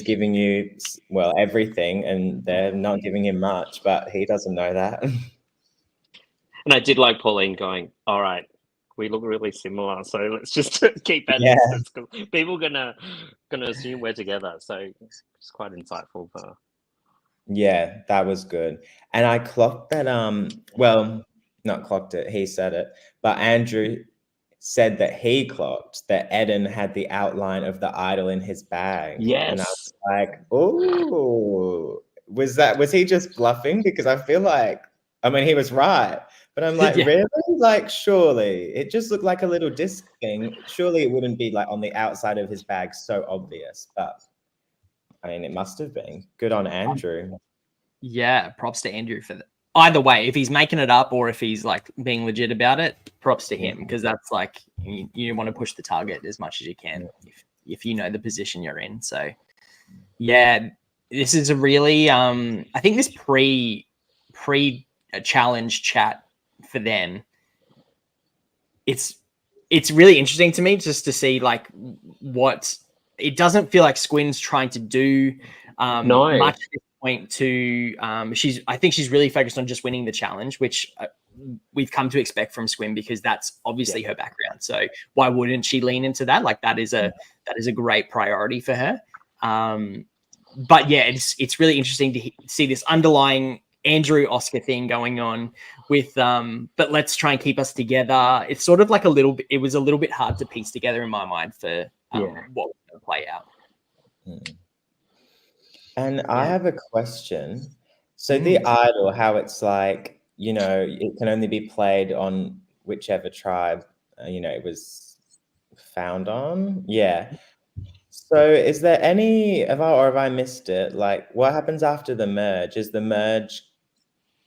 giving you, well, everything, and they're not giving him much, but he doesn't know that. And I did like Pauline going, all right, we look really similar, so let's just keep that distance because people are gonna assume we're together. So it's quite insightful for her. Yeah, that was good. And I clocked that, well, not clocked it, he said it, but Andrew said that he clocked that Eden had the outline of the idol in his bag. Yes. And I was like, oh, was he just bluffing? Because I feel like, I mean, he was right, but I'm like, really? Like, surely it just looked like a little disc thing. Surely it wouldn't be like on the outside of his bag so obvious, but I mean, it must have been. Good on Andrew. Yeah, props to Andrew for that. Either way, if he's making it up or if he's like being legit about it, props to him, because that's like you want to push the target as much as you can if you know the position you're in. So yeah, this is a really I think this pre challenge chat for them, it's really interesting to me just to see like what it doesn't feel like Squin's trying to do much at this point to I think she's really focused on just winning the challenge, which we've come to expect from Squin because that's obviously her background. So why wouldn't she lean into that? Like that is a great priority for her. But yeah, it's really interesting to see this underlying Andrew Oscar thing going on with but let's try and keep us together. It's sort of like it was a little bit hard to piece together in my mind for what was going to play out. And I Yeah. have a question. So the idol, how it's like, it can only be played on whichever tribe, it was found on. Yeah. So is there any, have I missed it? Like, what happens after the merge? Is the merge,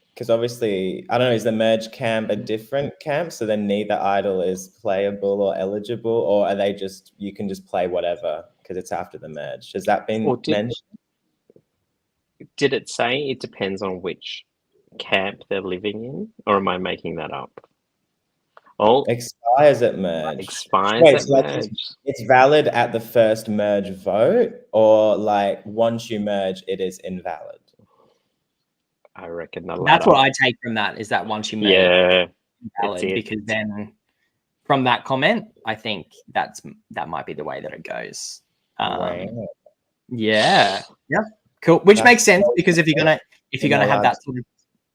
because obviously, I don't know, is the merge camp a different camp? So then neither idol is playable or eligible, or are they just, you can just play whatever because it's after the merge? Has that been mentioned? Did it say it depends on which camp they're living in, or am I making that up? Oh, Expires at merge. expires Wait, at so like merge. it's valid at the first merge vote, or like once you merge, it is invalid? I reckon the latter. That's what I take from that, is that once you merge, Yeah, invalid, because then from that comment, I think that might be the way that it goes. Right. Yeah. Cool. Which makes sense, because if you're gonna have that sort of,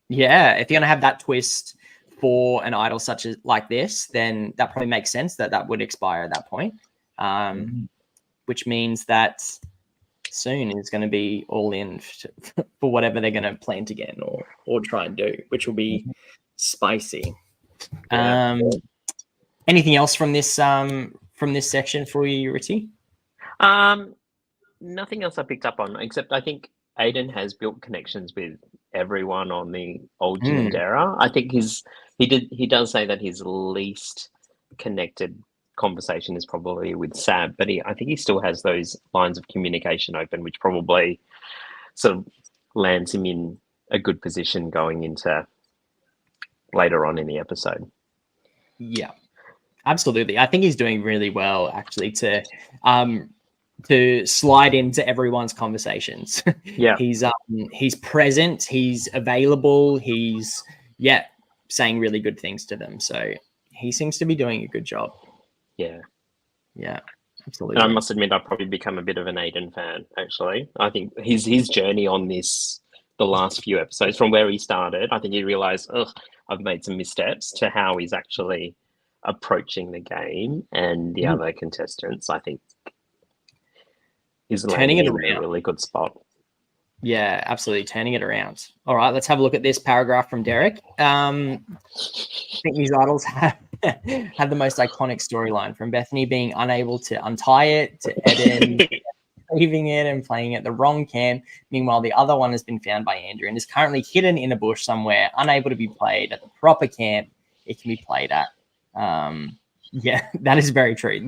if you're gonna have that twist for an idol such as like this, then that probably makes sense that would expire at that point. Which means that soon is going to be all in for whatever they're going to plan to get or try and do, which will be spicy. Yeah. Anything else from this section for you, Rithy? Nothing else I picked up on, except I think Aiden has built connections with everyone on the old Canberra. I think he does say that his least connected conversation is probably with Sab, but I think he still has those lines of communication open, which probably sort of lands him in a good position going into later on in the episode. Yeah, absolutely. I think he's doing really well, actually, to slide into everyone's conversations. Yeah. He's present, he's available, he's saying really good things to them. So he seems to be doing a good job. Yeah, absolutely. And I must admit, I've probably become a bit of an Aiden fan, actually. I think his journey on the last few episodes, from where he started, I think he realized, I've made some missteps, to how he's actually approaching the game, and the other contestants, I think, is turning it around in a really good spot. Yeah, absolutely, turning it around. All right, let's have a look at this paragraph from Derek. I think these idols had the most iconic storyline, from Bethany being unable to untie it, to Eden leaving it and playing at the wrong camp. Meanwhile, the other one has been found by Andrew and is currently hidden in a bush somewhere, unable to be played at the proper camp it can be played at. Yeah, that is very true.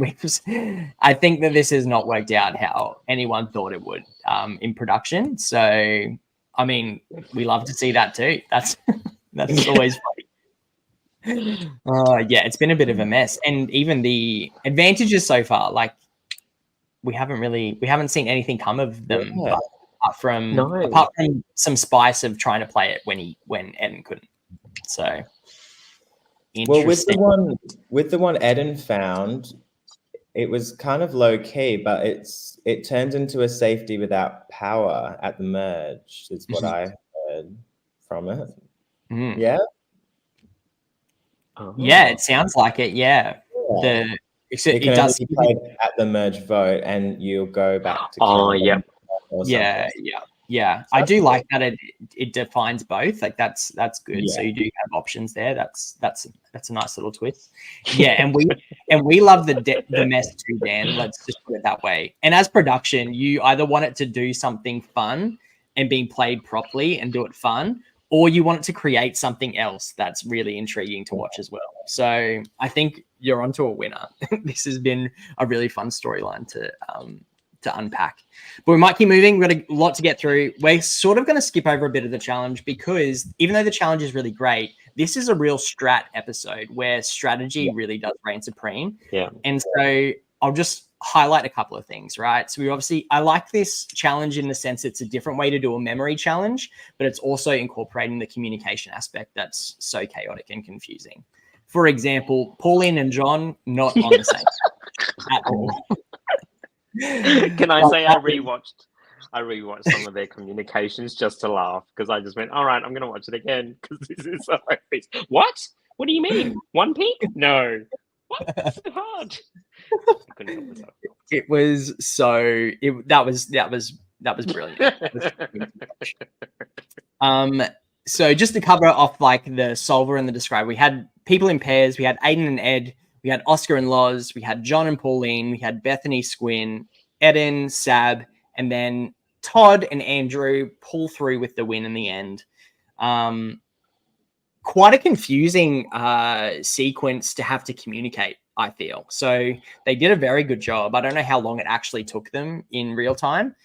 I think that this has not worked out how anyone thought it would in production. So, I mean, we love to see that too. That's always funny. Yeah, it's been a bit of a mess. And even the advantages so far, like, we haven't seen anything come of them, apart from some spice of trying to play it when Eden couldn't. So, well, with the one Eden found, it was kind of low key, but it turned into a safety without power at the merge, is what I heard from it. Yeah. Yeah, it sounds like it. Yeah. It does be played at the merge vote, and you'll go back to Yeah. I do like that it defines both. Like that's good. Yeah. So you do have options there. That's a nice little twist. Yeah, and we love the mess too, Dan. Let's just put it that way. And as production, you either want it to do something fun and being played properly and do it fun, or you want it to create something else that's really intriguing to watch as well. So I think you're onto a winner. This has been a really fun storyline to unpack. But we might keep moving. We've got a lot to get through. We're sort of going to skip over a bit of the challenge, because even though the challenge is really great, this is a real strat episode where strategy really does reign supreme. Yeah. And so I'll just highlight a couple of things, right? So I like this challenge in the sense it's a different way to do a memory challenge, but it's also incorporating the communication aspect that's so chaotic and confusing. For example, Pauline and John, not on the same at all. Can I say I rewatched some of their communications just to laugh, because I just went, all right, I'm going to watch it again because this is so hilarious. What do you mean? One peak? No. What? It's so hard. I couldn't help myself. It was so that was brilliant. So just to cover off like the solver and the describer, we had people in pairs. We had Aiden and Ed. We had Oscar and Loz. We had John and Pauline. We had Bethany, Squin, Eden, Sab, and then Todd and Andrew pull through with the win in the end. Quite a confusing sequence to have to communicate, I feel. So they did a very good job. I don't know how long it actually took them in real time.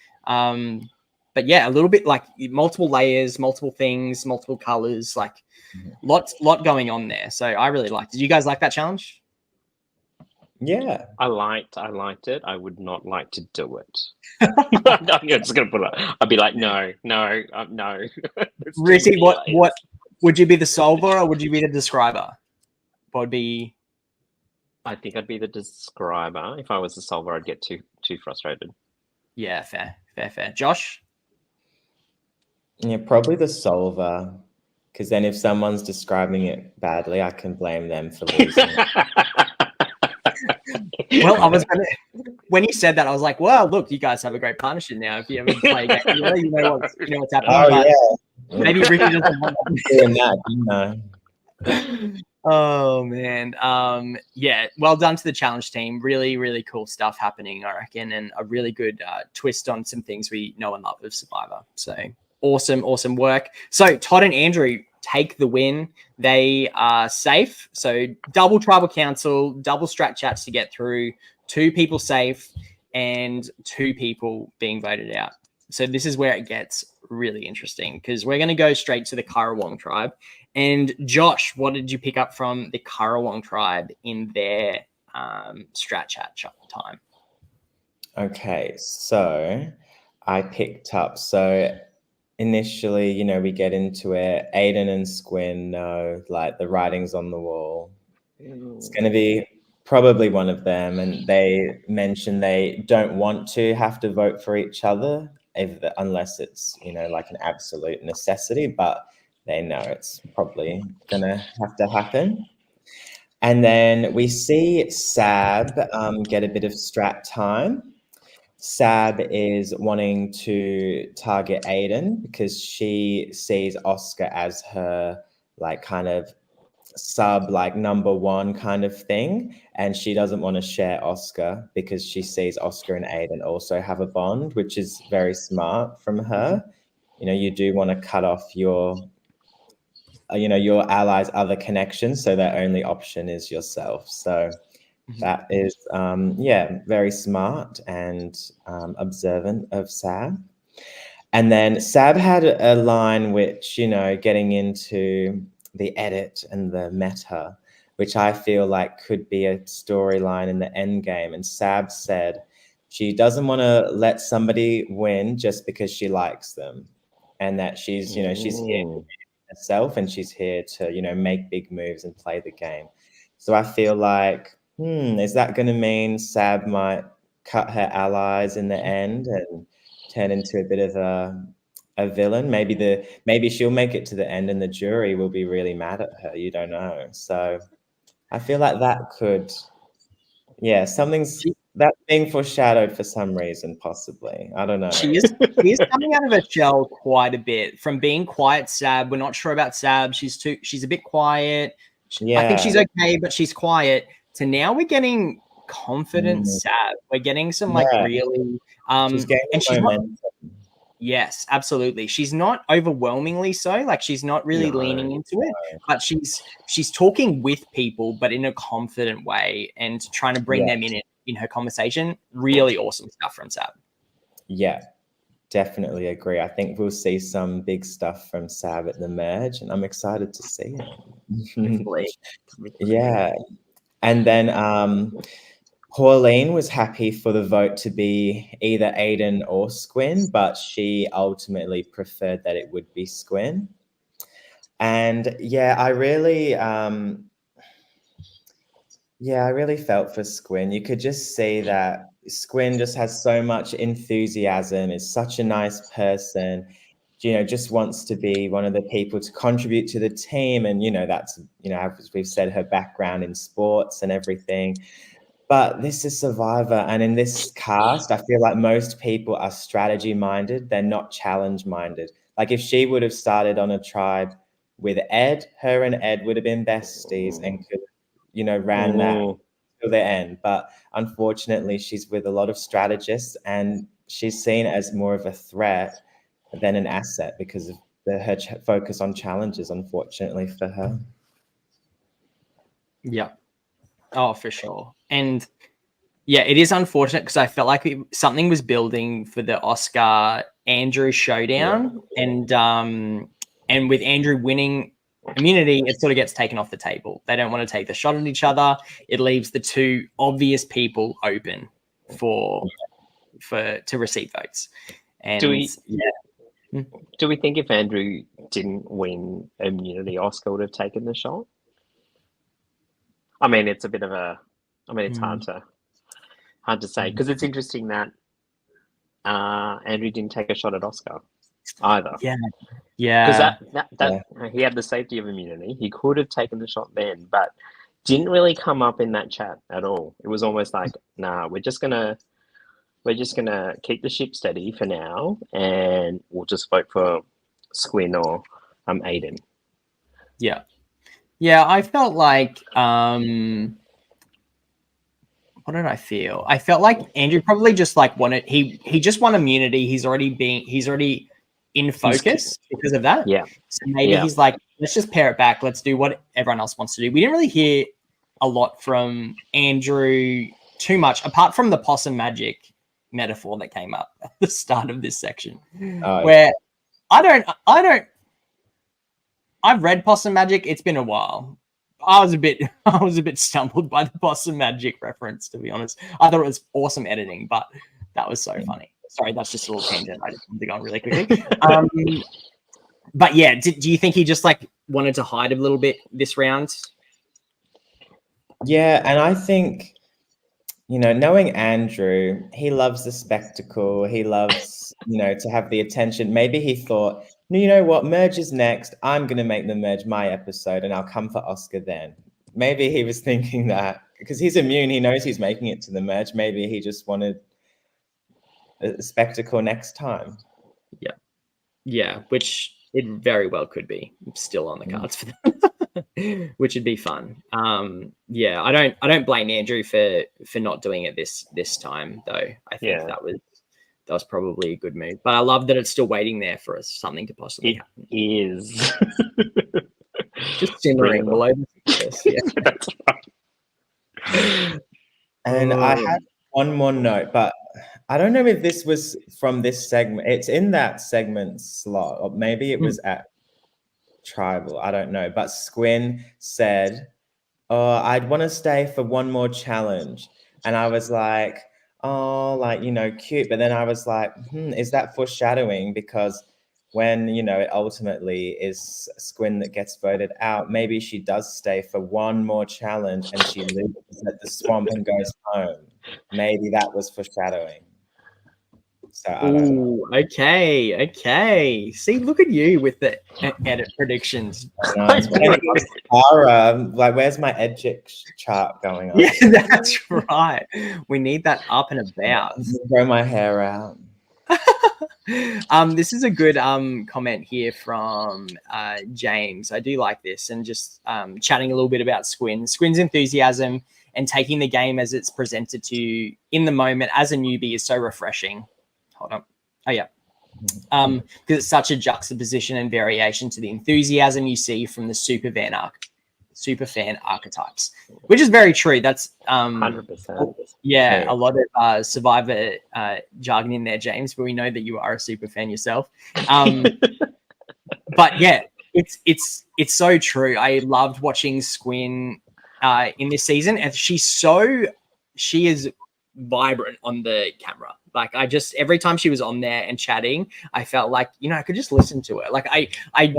But yeah, a little bit like multiple layers, multiple things, multiple colors, like lot going on there. So I really liked it. Did you guys like that challenge? Yeah, I liked it. I would not like to do it. I'm just gonna put it. I'd be like, no. Rithy, what would you be, the solver or would you be the describer? What would be? I think I'd be the describer. If I was the solver, I'd get too frustrated. Yeah, fair. Josh? Yeah, probably the solver. Because then if someone's describing it badly, I can blame them for losing. Well, I was when you said that, I was like, well, look, you guys have a great partnership now. If you ever play a game, you know what's happening. Oh, yeah. Maybe Ricky doesn't want doing that, Oh man. Yeah, well done to the challenge team. Really, really cool stuff happening, I reckon, and a really good twist on some things we know and love of Survivor. So awesome work. So Todd and Andrew take the win. They are safe. So double tribal council, double strat chats to get through, 2 people safe, and 2 people being voted out. So this is where it gets really interesting because we're going to go straight to the Currawong tribe. And Josh, what did you pick up from the Currawong tribe in their strat chat time? Okay, so I picked up, initially, we get into it. Aiden and Squin know, like, the writing's on the wall. It's going to be probably one of them. And they mention they don't want to have to vote for each other unless it's, like an absolute necessity. But they know it's probably going to have to happen. And then we see Sab get a bit of strat time. Sab is wanting to target Aiden because she sees Oscar as her like kind of sub, like number one kind of thing. And she doesn't want to share Oscar because she sees Oscar and Aiden also have a bond, which is very smart from her. You do want to cut off your allies' other connections. So their only option is yourself. So that is, very smart and observant of Sab. And then Sab had a line which, getting into the edit and the meta, which I feel like could be a storyline in the end game. And Sab said she doesn't want to let somebody win just because she likes them. And that she's, she's here to be herself and she's here to, make big moves and play the game. So I feel like, is that going to mean Sab might cut her allies in the end and turn into a bit of a villain? Maybe she'll make it to the end and the jury will be really mad at her. You don't know. So I feel like that could, that's being foreshadowed for some reason, possibly. I don't know. She is coming out of her shell quite a bit. From being quiet Sab, we're not sure about Sab. She's a bit quiet. I think she's okay, but she's quiet. So now we're getting confident Sab. We're getting some really she's getting and she's momentum. Yes, absolutely. She's not overwhelmingly so. Like she's not really leaning into it, but she's talking with people, but in a confident way and trying to bring them in her conversation. Really awesome stuff from Sab. Yeah, definitely agree. I think we'll see some big stuff from Sab at the merge, and I'm excited to see it. Yeah. And then Pauline was happy for the vote to be either Aiden or Squin, but she ultimately preferred that it would be Squin. And I really felt for Squin. You could just see that Squin just has so much enthusiasm, is such a nice person, just wants to be one of the people to contribute to the team. And, that's, as we've said, her background in sports and everything. But this is Survivor, and in this cast, I feel like most people are strategy minded. They're not challenge minded. Like if she would have started on a tribe with Ed, her and Ed would have been besties and could, ran that to the end. But unfortunately, she's with a lot of strategists, and she's seen as more of a threat than an asset because of her focus on challenges, unfortunately for her. Yeah. Oh, for sure. And yeah, it is unfortunate because I felt like something was building for the Oscar Andrew showdown, and with Andrew winning immunity, it sort of gets taken off the table. They don't want to take the shot at each other. It leaves the two obvious people open to receive votes. And do we think if Andrew didn't win immunity, Oscar would have taken the shot? I mean, it's a bit of a. I mean, it's hard to say because it's interesting that Andrew didn't take a shot at Oscar either. Yeah. Because he had the safety of immunity. He could have taken the shot then, but didn't really come up in that chat at all. It was almost like, nah, we're just gonna keep the ship steady for now, and we'll just vote for Squin or Aiden. Yeah. Yeah, I felt like what did I feel? I felt like Andrew probably just like wanted he just won immunity. He's already in focus because of that. Yeah. So maybe he's like, let's just pare it back. Let's do what everyone else wants to do. We didn't really hear a lot from Andrew too much, apart from the Possum Magic metaphor that came up at the start of this section, where I've read Possum Magic. It's been a while. I was a bit stumbled by the Possum Magic reference, to be honest. I thought it was awesome editing, but that was so funny. Sorry, that's just a little tangent. I just wanted to go on really quickly. But yeah, do you think he just like wanted to hide a little bit this round? Yeah, and I think, knowing Andrew, he loves the spectacle. He loves, to have the attention. Maybe he thought, you know what, Merge is next. I'm going to make the Merge my episode and I'll come for Oscar then. Maybe he was thinking that because he's immune. He knows he's making it to the Merge. Maybe he just wanted a spectacle next time. Yeah. Yeah, which it very well could be still on the cards for them, which would be fun. Yeah, I don't blame Andrew for not doing it this time though. I think that was probably a good move. But I love that it's still waiting there for us, something to possibly happen. It is. Just simmering below the surface. Yeah. That's right. And I had one more note, but I don't know if this was from this segment. It's in that segment slot, or maybe it was at Tribal. I don't know. But Squin said, "Oh, I'd want to stay for one more challenge," and I was like, "Oh, like cute." But then I was like, "Is that foreshadowing?" Because when it ultimately is Squin that gets voted out, maybe she does stay for one more challenge and she loses at the swamp and goes home. Maybe that was foreshadowing. So I don't know. Okay. See, look at you with the edit predictions. Like, where's my edgic chart going on? Yeah, that's right. We need that up and about. Grow my hair out. This is a good comment here from James. I do like this, and just chatting a little bit about Squin's enthusiasm and taking the game as it's presented to you in the moment as a newbie is so refreshing. Hold on. Oh yeah. Because it's such a juxtaposition and variation to the enthusiasm you see from the super fan archetypes, which is very true. That's 100%. Yeah, a lot of Survivor jargon in there, James, but we know that you are a super fan yourself. But yeah, it's so true. I loved watching Squin in this season, and she is vibrant on the camera. Like every time she was on there and chatting, I felt like I could just listen to her. Like I do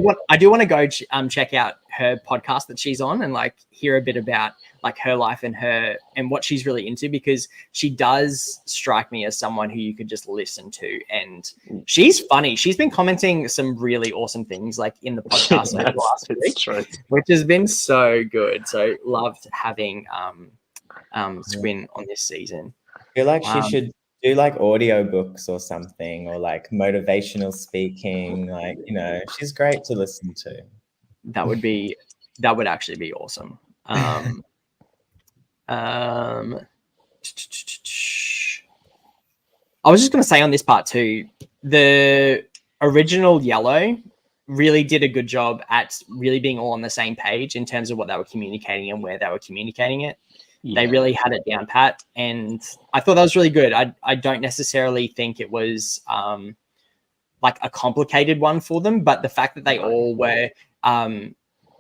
want to go check out her podcast that she's on and like hear a bit about like her life and what she's really into, because she does strike me as someone who you could just listen to, and she's funny. She's been commenting some really awesome things like in the podcast over the last week, which has been so good. So loved having Squint on this season. I feel like she should do like audiobooks or something, or like motivational speaking. Like, you know, she's great to listen to. That would actually be awesome. I was just going to say on this part too, the original Yellow really did a good job at really being all on the same page in terms of what they were communicating and where they were communicating it. Yeah. They really had it down pat, and I thought that was really good. I don't necessarily think it was like a complicated one for them, but the fact that they all were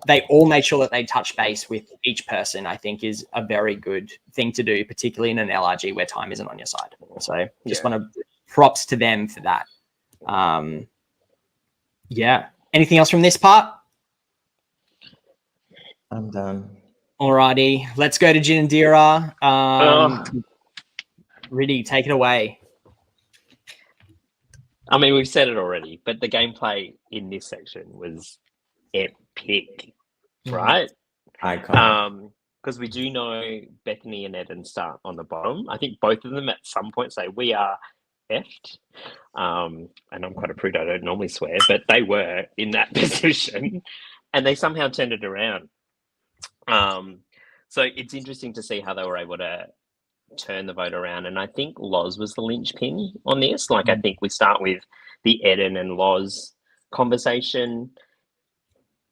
they all made sure that they touch base with each person, I think, is a very good thing to do, particularly in an LRG where time isn't on your side. So just want to props to them for that. Yeah. Anything else from this part? I'm done. Alrighty. Let's go to Jin and Dira. Rithy, take it away. I mean, we've said it already, but the gameplay in this section was epic, right? Icon. Because we do know Bethany and Eden start on the bottom. I think both of them at some point say, we are effed. And I'm quite a prude, I don't normally swear, but they were in that position and they somehow turned it around. So it's interesting to see how they were able to turn the vote around. And I think Loz was the linchpin on this. Like, I think we start with the Eden and Loz conversation.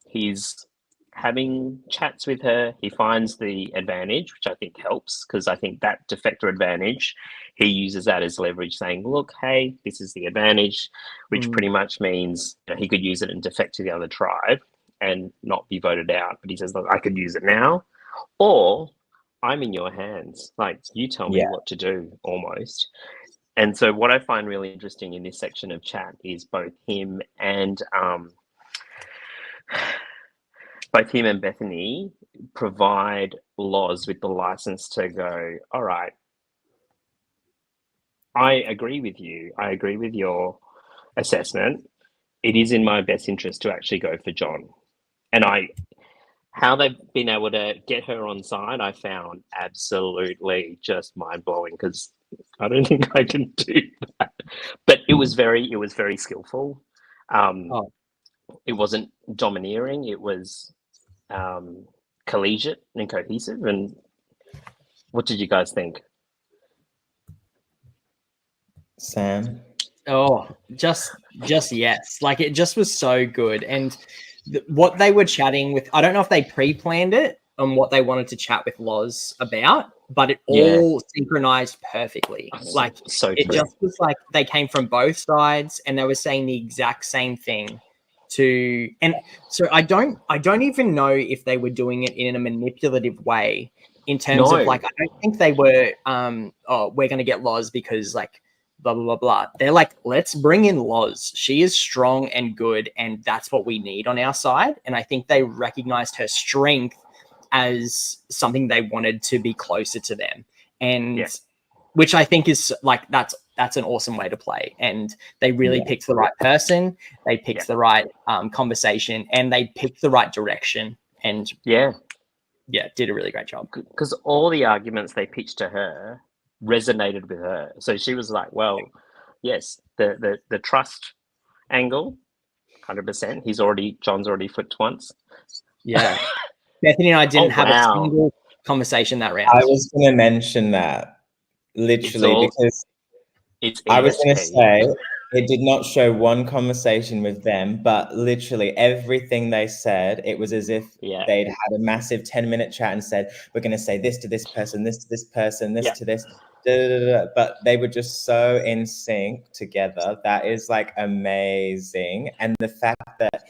He's having chats with her. He finds the advantage, which I think helps, because I think that defector advantage, he uses that as leverage, saying, look, hey, this is the advantage, which pretty much means, you know, he could use it and defect to the other tribe and not be voted out. But he says, look, I could use it now, or I'm in your hands. Like, you tell me what to do, almost. And so what I find really interesting in this section of chat is both him and Bethany provide Loz with the license to go, all right, I agree with you. I agree with your assessment. It is in my best interest to actually go for John. And how they've been able to get her on side, I found absolutely just mind-blowing, because I don't think I can do that. But it was very skillful. It wasn't domineering. It was collegiate and cohesive. And what did you guys think? Sam? Oh, just yes. Like, it just was so good. And what they were chatting with, I don't know if they pre-planned it on what they wanted to chat with Loz about, but it all synchronized perfectly. Like, so it just was like they came from both sides and they were saying the exact same thing. And so I don't even know if they were doing it in a manipulative way in terms of, like, I don't think they were we're going to get Loz because, like, blah blah blah blah. They're like, let's bring in Loz. She is strong and good, and that's what we need on our side. And I think they recognized her strength as something they wanted to be closer to them, and which I think is, like, that's an awesome way to play. And they really picked the right person. They picked the right conversation, and they picked the right direction. And did a really great job. Because all the arguments they pitched to her resonated with her. So she was like, well, yes, the trust angle, 100%. John's already flipped once. Yeah. Bethany and I didn't have a single conversation that round. I was going to mention that, literally, because I was going to say it did not show one conversation with them, but literally everything they said, it was as if they'd had a massive 10-minute chat and said, we're going to say this to this person, this to this person, this to this. But they were just so in sync together. That is, like, amazing. And the fact that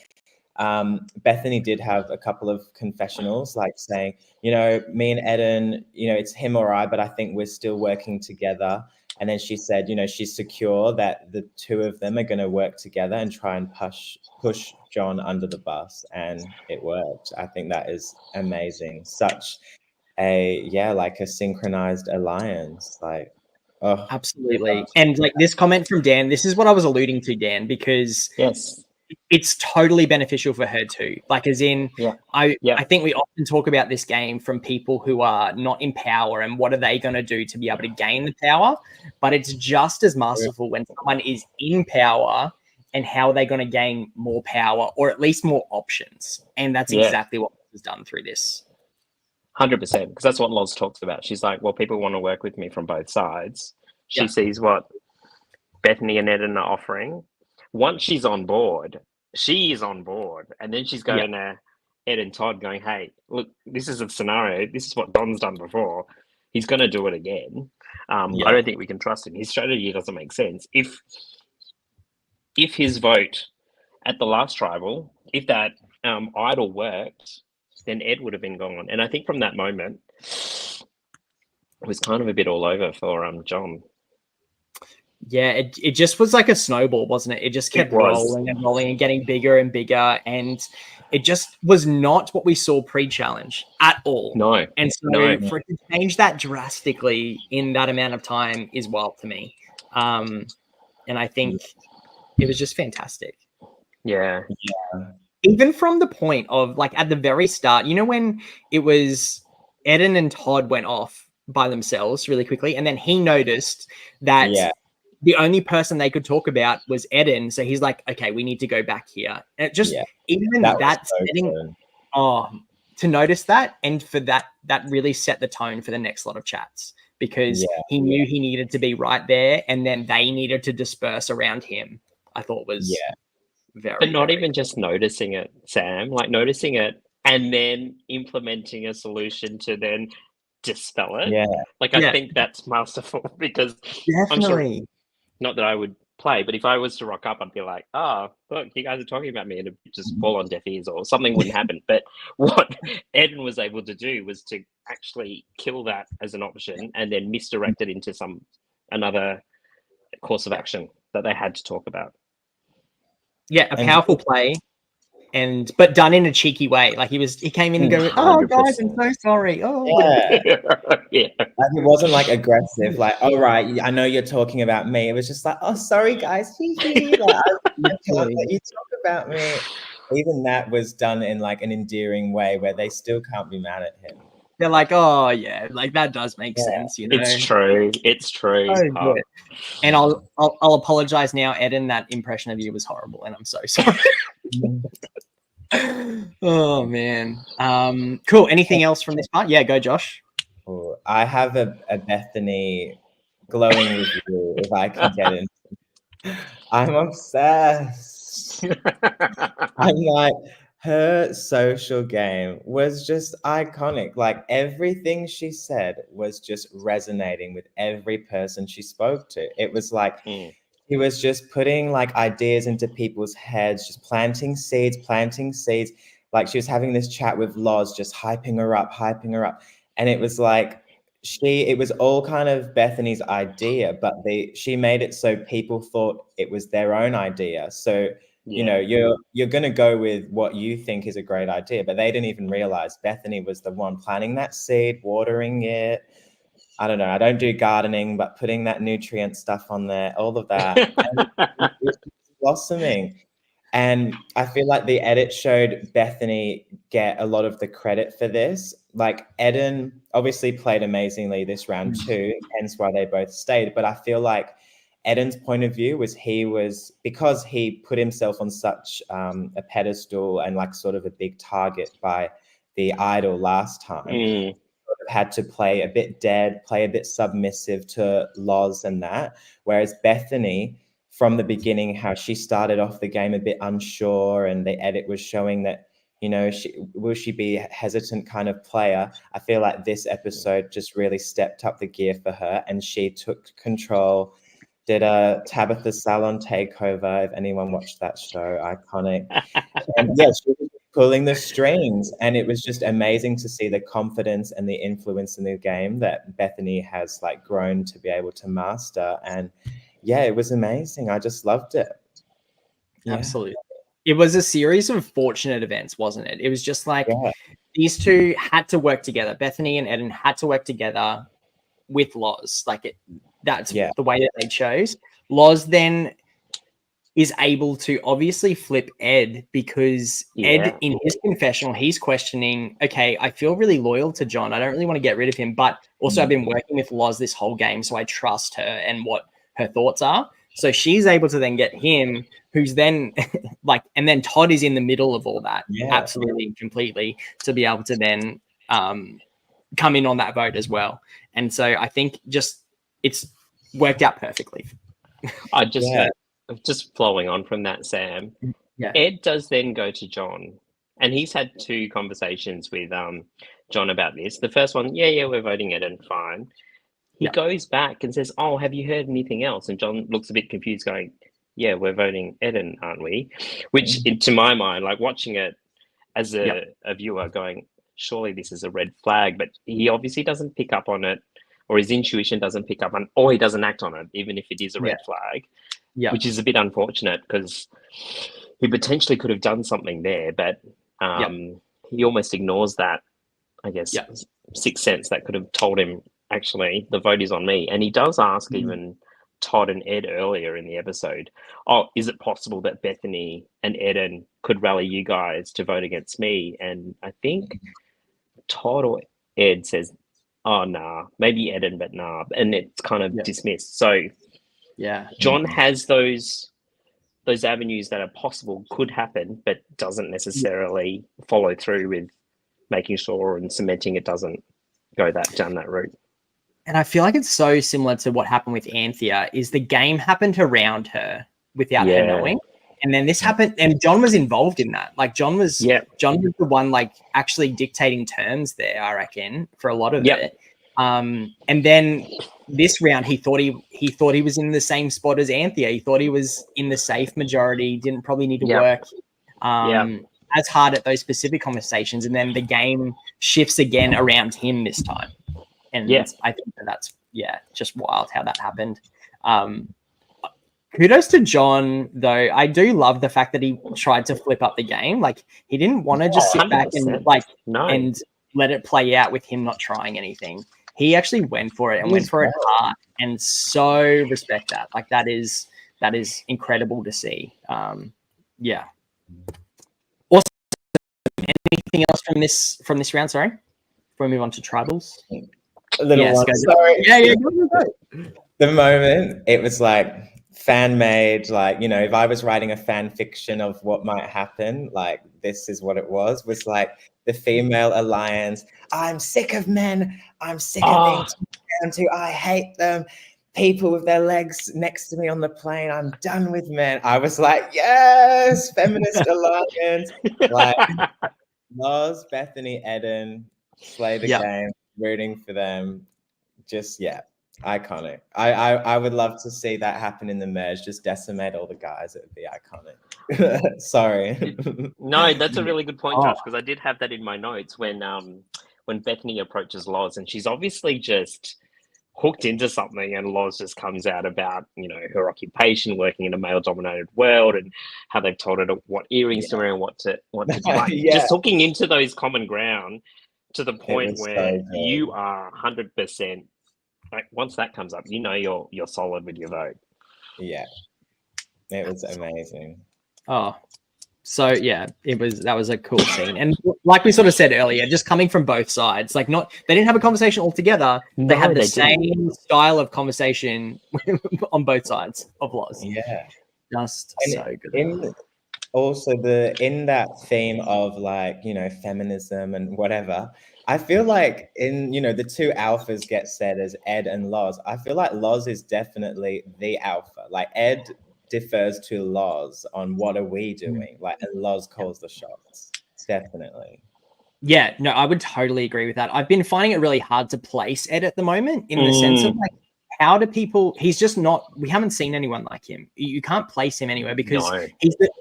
Bethany did have a couple of confessionals, like saying, you know, me and Eden, you know, it's him or I, but I think we're still working together. And then she said, you know, she's secure that the two of them are going to work together and try and push John under the bus. And it worked. I think that is amazing. Such a, like a synchronized alliance. Like, absolutely. And, like, this comment from Dan, this is what I was alluding to, Dan, because it's totally beneficial for her too. Like, as in, I think we often talk about this game from people who are not in power and what are they going to do to be able to gain the power. But it's just as masterful when someone is in power and how are they going to gain more power or at least more options. And that's exactly what was done through this. 100%, because that's what Loz talks about. She's like, well, people want to work with me from both sides. She sees what Bethany and Eden are offering. Once she's on board, she is on board. And then she's going to Ed and Todd going, hey, look, this is a scenario. This is what Don's done before. He's going to do it again. I don't think we can trust him. His strategy doesn't make sense. If his vote at the last tribal, if that idol worked, then Ed would have been gone. And I think from that moment, it was kind of a bit all over for John. Yeah, it just was like a snowball, wasn't it? It just kept rolling and rolling and getting bigger and bigger. And it just was not what we saw pre-challenge at all. No. And so for it to change that drastically in that amount of time is wild to me. And I think it was just fantastic. Yeah. Even from the point of, like, at the very start, you know, when it was Eden and Todd went off by themselves really quickly, and then he noticed that the only person they could talk about was Eden. So he's like, okay, we need to go back here. And it just, even that setting, to notice that, and for that really set the tone for the next lot of chats, because he knew he needed to be right there, and then they needed to disperse around him. I thought was very, but not very even just noticing it, Sam, like noticing it and then implementing a solution to then dispel it. I think that's masterful, because I'm sure, not that I would play, but if I was to rock up, I'd be like, oh, look, you guys are talking about me, and it'd just fall on deaf ears or something wouldn't happen. But what Eden was able to do was to actually kill that as an option and then misdirect it into another course of action that they had to talk about. Yeah, a powerful play, but done in a cheeky way. Like, he came in and go, oh, 100%. Guys, I'm so sorry. Oh, Like, it wasn't like aggressive, like, all right, I know you're talking about me. It was just like, oh, sorry, guys. Like, I can't let you talk about me. Even that was done in like an endearing way where they still can't be mad at him. They're like, oh yeah, like that does make sense, you know. It's true. Oh, and I'll apologize now, Eden. That impression of you was horrible, and I'm so sorry. Oh man. Cool. Anything else from this part? Yeah, go, Josh. Ooh, I have a Bethany glowing review if I can get in. I'm obsessed. I'm like, her social game was just iconic. Like, everything she said was just resonating with every person she spoke to. It was like he was just putting like ideas into people's heads, just planting seeds. Like, she was having this chat with Loz, just hyping her up. And it was like it was all kind of Bethany's idea, but she made it so people thought it was their own idea. So you know, you're going to go with what you think is a great idea, but they didn't even realize Bethany was the one planting that seed, watering it. I don't know. I don't do gardening, but putting that nutrient stuff on there, all of that, it was blossoming. And I feel like the edit showed Bethany get a lot of the credit for this. Like, Eden obviously played amazingly this round too, hence why they both stayed. But I feel like Eden's point of view was because he put himself on such a pedestal and like sort of a big target by the idol last time, sort of had to play a bit dead, play a bit submissive to Loz and that. Whereas Bethany, from the beginning, how she started off the game a bit unsure, and the edit was showing that, you know, will she be a hesitant kind of player? I feel like this episode just really stepped up the gear for her, and she took control. Did a Tabitha Salon takeover, if anyone watched that show, iconic. And yeah, she was pulling the strings, and it was just amazing to see the confidence and the influence in the game that Bethany has like grown to be able to master. And yeah, it was amazing. I just loved it. Yeah. Absolutely. It was a series of fortunate events, wasn't it? It was just like these two had to work together. Bethany and Eden had to work together with Loz. Like, that's the way that they chose. Loz then is able to obviously flip Ed, because Ed, in his confessional, he's questioning, okay, I feel really loyal to John. I don't really want to get rid of him, but also I've been working with Loz this whole game, so I trust her and what her thoughts are. So she's able to then get him, who's then like, and then Todd is in the middle of all that, absolutely and completely, to be able to then come in on that vote as well. And so I think just it's worked out perfectly. I just flowing on from that, Sam. Yeah. Ed does then go to John, and he's had 2 conversations with John about this. The first one, we're voting Ed, and fine. He goes back and says, "Oh, have you heard anything else?" And John looks a bit confused, going, "Yeah, we're voting Eden, aren't we?" Which, to my mind, like watching it as a viewer, going, "Surely this is a red flag," but he obviously doesn't pick up on it, or his intuition doesn't pick up on, or he doesn't act on it, even if it is a red flag. Which is a bit unfortunate, because he potentially could have done something there, but he almost ignores that, I guess, sixth sense that could have told him, actually, the vote is on me. And he does ask even Todd and Ed earlier in the episode, "Oh, is it possible that Bethany and Eden could rally you guys to vote against me?" And I think Todd or Ed says, "Oh, nah, maybe Eden, but nah." And it's kind of dismissed. So John has those avenues that are possible, could happen, but doesn't necessarily follow through with making sure and cementing it doesn't go down that route. And I feel like it's so similar to what happened with Anthea, is the game happened around her without her knowing. And then this happened, and John was involved in that. Like John was the one like actually dictating terms there, I reckon, for a lot of it. And then this round, he thought he was in the same spot as Anthea. He thought he was in the safe majority, didn't probably need to work as hard at those specific conversations. And then the game shifts again around him this time. And I think that's just wild how that happened. Kudos to John, though. I do love the fact that he tried to flip up the game. Like, he didn't want to just sit back and and let it play out with him not trying anything. He actually went for it and went for it hard, and so respect that. Like, that is incredible to see. Also, anything else from this round? Sorry, before we move on to tribals. A little one. Sorry. Go. The moment it was like fan made, like, you know, if I was writing a fan fiction of what might happen, like this is what it was like the female alliance. I'm sick of men. I'm sick of being down to. I hate them. People with their legs next to me on the plane. I'm done with men. I was like, yes, feminist alliance. Like Loz, Bethany, Eden, slay the game, rooting for them. Just iconic. I would love to see that happen in the merge. Just decimate all the guys. It would be iconic. Sorry. No, that's a really good point, Josh, because I did have that in my notes when Bethany approaches Loz, and she's obviously just hooked into something, and Loz just comes out about, you know, her occupation, working in a male-dominated world, and how they've told her what earrings to wear and what to do. Just hooking into those common ground to the point where you are 100%. Like, once that comes up, you know you're solid with your vote. Yeah, it was amazing. That was a cool scene, and like we sort of said earlier, just coming from both sides. Like, they didn't have a conversation all together. They had the same style of conversation on both sides of Loz. Yeah, just so good. Also, in that theme of, like, you know, feminism and whatever, I feel like in, you know, the two alphas get said as Ed and Loz. I feel like Loz is definitely the alpha. Like, Ed defers to Loz on what are we doing, like, and Loz calls the shots. Definitely. Yeah, no, I would totally agree with that. I've been finding it really hard to place Ed at the moment, in the sense of, like, how do people? He's just not. We haven't seen anyone like him. You can't place him anywhere, because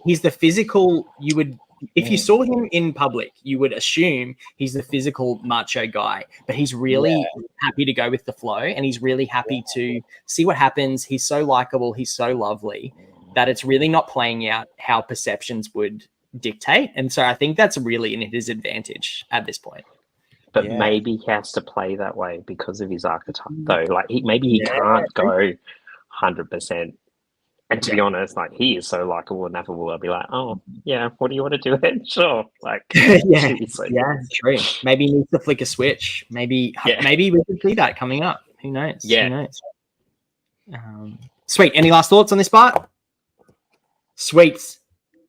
he's the physical. You would, if you saw him in public, you would assume he's the physical macho guy. But he's really happy to go with the flow, and he's really happy to see what happens. He's so likable. He's so lovely that it's really not playing out how perceptions would dictate. And so I think that's really in his advantage at this point. But maybe he has to play that way because of his archetype, though. Like, maybe he can't go 100% And to be honest, like he is so likable and affable. I'll be like, oh yeah, what do you want to do then? Sure. Like yeah, so yeah, true. Maybe he needs to flick a switch. Maybe we could see that coming up. Who knows? Yeah. Who knows? Sweet. Any last thoughts on this part? Sweet.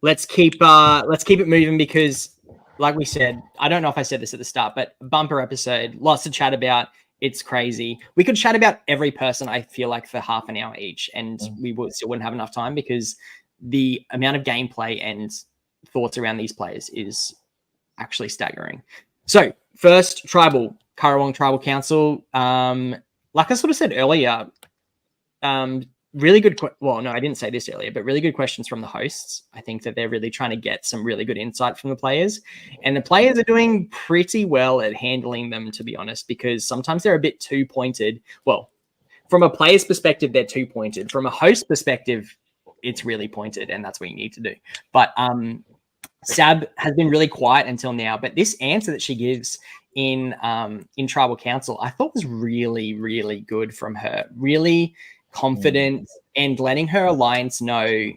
Let's keep it moving because, like we said, I don't know if I said this at the start, but bumper episode, lots to chat about. It's crazy. We could chat about every person, I feel like, for half an hour each, and we still wouldn't have enough time because the amount of gameplay and thoughts around these players is actually staggering. So, first, Tribal, Currawong Tribal Council. Like I sort of said earlier, really good. Well, no, I didn't say this earlier, but really good questions from the hosts. I think that they're really trying to get some really good insight from the players, and the players are doing pretty well at handling them, to be honest, because sometimes they're a bit too pointed. Well, from a player's perspective, they're too pointed. From a host perspective, it's really pointed, and that's what you need to do. But Sab has been really quiet until now, but this answer that she gives in Tribal Council, I thought was really, really good from her. Really confident and letting her alliance know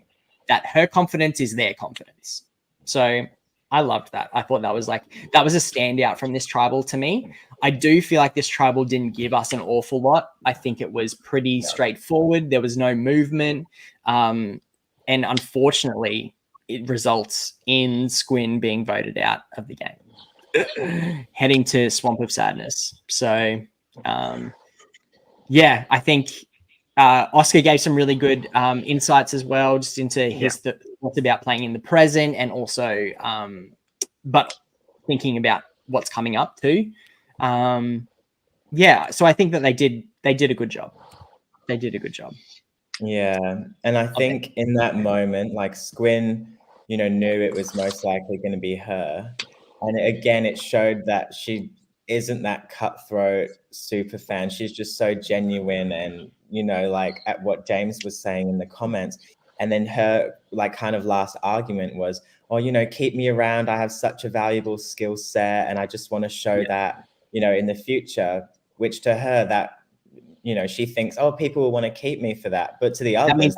that her confidence is their confidence. So I loved that. I thought that was a standout from this tribal to me. I do feel like this tribal didn't give us an awful lot. I think it was pretty straightforward. There was no movement. And unfortunately, it results in Squin being voted out of the game, heading to Swamp of Sadness. So, yeah, I think Oscar gave some really good insights as well, just into his thoughts about playing in the present, and also, but thinking about what's coming up too. Yeah, so I think that they did a good job. They did a good job. Yeah, and I think in that moment, like Squin, knew it was most likely going to be her, and again, it showed that she isn't that cutthroat super fan. She's just so genuine, and like at what James was saying in the comments. And then her like kind of last argument was, oh, keep me around. I have such a valuable skill set, and I just want to show that, in the future, which to her that, she thinks, oh, people will want to keep me for that. But to the others,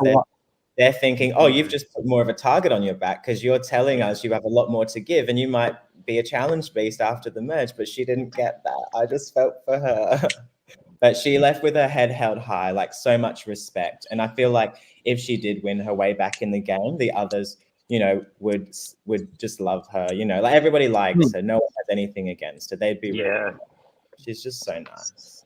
they're thinking, oh, you've just put more of a target on your back because you're telling us you have a lot more to give, and you might be a challenge beast after the merge. But she didn't get that. I just felt for her. But she left with her head held high, like so much respect. And I feel like if she did win her way back in the game, the others, would just love her. Like everybody likes her. No one has anything against her. They'd be really she's just so nice.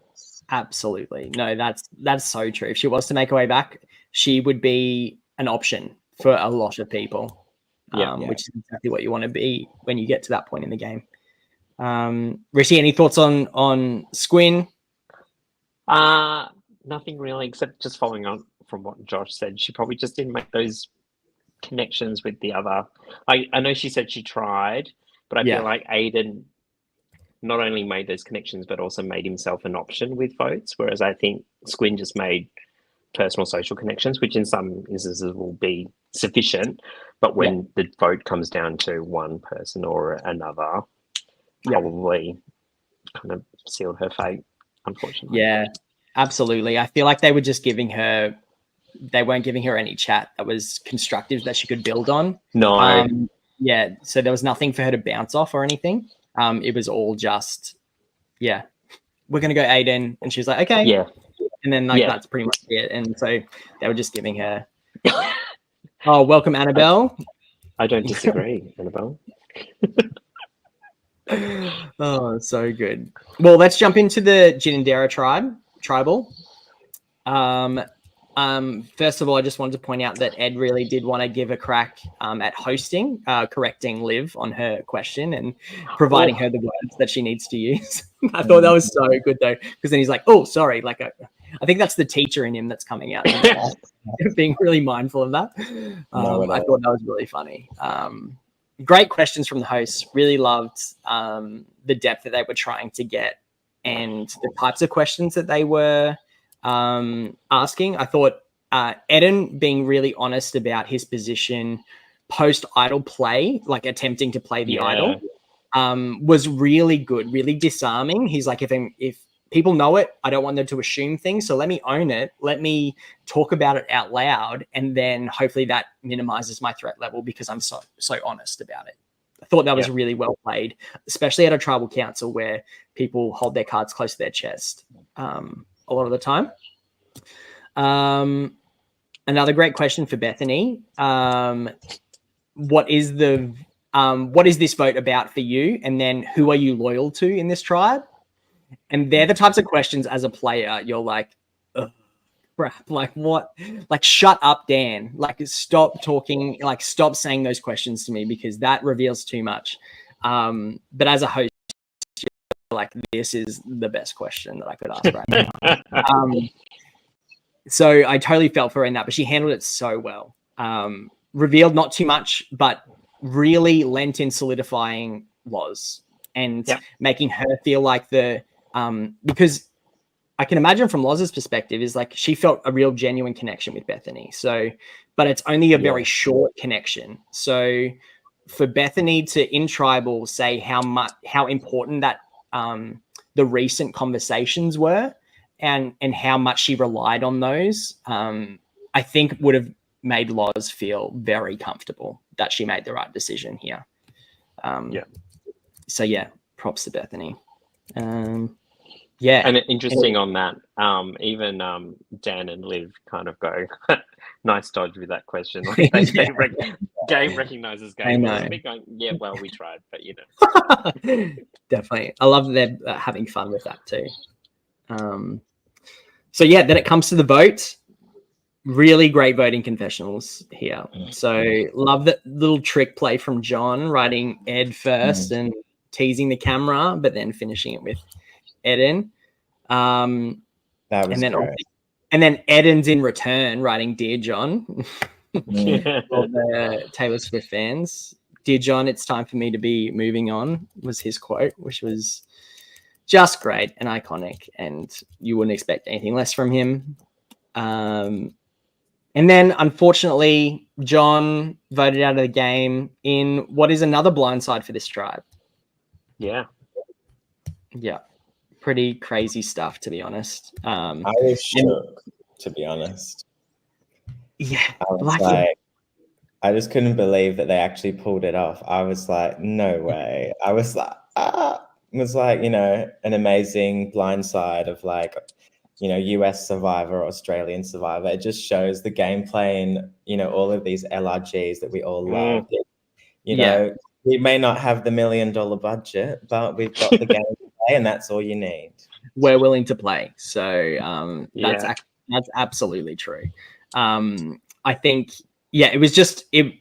Absolutely. No, that's so true. If she was to make her way back, she would be an option for a lot of people, which is exactly what you want to be when you get to that point in the game. Rishi, any thoughts on Squin? Nothing really, except just following on from what Josh said. She probably just didn't make those connections with the other. I know she said she tried, but I feel like Aiden not only made those connections, but also made himself an option with votes. Whereas I think Squin just made personal social connections, which in some instances will be sufficient. But when the vote comes down to one person or another, probably kind of sealed her fate, unfortunately. Yeah, absolutely. I feel like they were just giving her, they weren't giving her any chat that was constructive that she could build on. No. So there was nothing for her to bounce off or anything. It was all just, we're going to go Aiden. And she was like, okay. Yeah. And then that's pretty much it. And so they were just giving her, oh, welcome, Annabelle. I don't disagree, Annabelle. Oh, so good. Well, let's jump into the Ginendera tribal. First of all, I just wanted to point out that Ed really did want to give a crack at hosting, correcting Liv on her question and providing her the words that she needs to use. I thought that was so good though, because then he's like, oh, sorry. Like, I think that's the teacher in him that's coming out. Being really mindful of that. I thought that was really funny. Great questions from the hosts. Really loved the depth that they were trying to get and the types of questions that they were asking. I thought Eden being really honest about his position post idol play, like attempting to play the idol, was really good, really disarming. He's like, if people know it. I don't want them to assume things. So let me own it. Let me talk about it out loud. And then hopefully that minimizes my threat level because I'm so honest about it. I thought that was really well played, especially at a tribal council where people hold their cards close to their chest a lot of the time. Another great question for Bethany. What is this vote about for you? And then who are you loyal to in this tribe? And they're the types of questions as a player you're like, crap, like what? Like, shut up, Dan. Like, stop talking, like, stop saying those questions to me because that reveals too much. But as a host, you're like, this is the best question that I could ask right now. So I totally felt for her in that, but she handled it so well. Revealed not too much, but really lent in solidifying Loz and making her feel like because I can imagine from Loz's perspective is like she felt a real genuine connection with Bethany. So, but it's only a very short connection. So for Bethany to in tribal say how important that the recent conversations were and how much she relied on those, I think would have made Loz feel very comfortable that she made the right decision here. So yeah, props to Bethany. And interesting on that, even Dan and Liv kind of go, nice dodge with that question. Like game recognizes game. I know. Going, yeah, well, we tried, but you know. Definitely. I love that they're having fun with that too. So yeah, then it comes to the vote. Really great voting confessionals here. So love that little trick play from John, writing Ed first and teasing the camera, but then finishing it with Eden. That was great. And then Eden's in return writing Dear John. For the Taylor Swift fans. Dear John, it's time for me to be moving on was his quote, which was just great and iconic, and you wouldn't expect anything less from him. And then, unfortunately, John voted out of the game in what is another blindside for this tribe. Yeah. Pretty crazy stuff, to be honest. I was shook, to be honest. Yeah. I was I just couldn't believe that they actually pulled it off. I was like, no way. I was like, It was like, an amazing blindside of like, US Survivor, Australian Survivor. It just shows the gameplay and, all of these LRGs that we all love. We may not have the $1 million budget, but we've got the game to play, and that's all you need. We're willing to play. So that's absolutely true. I think, it was just, it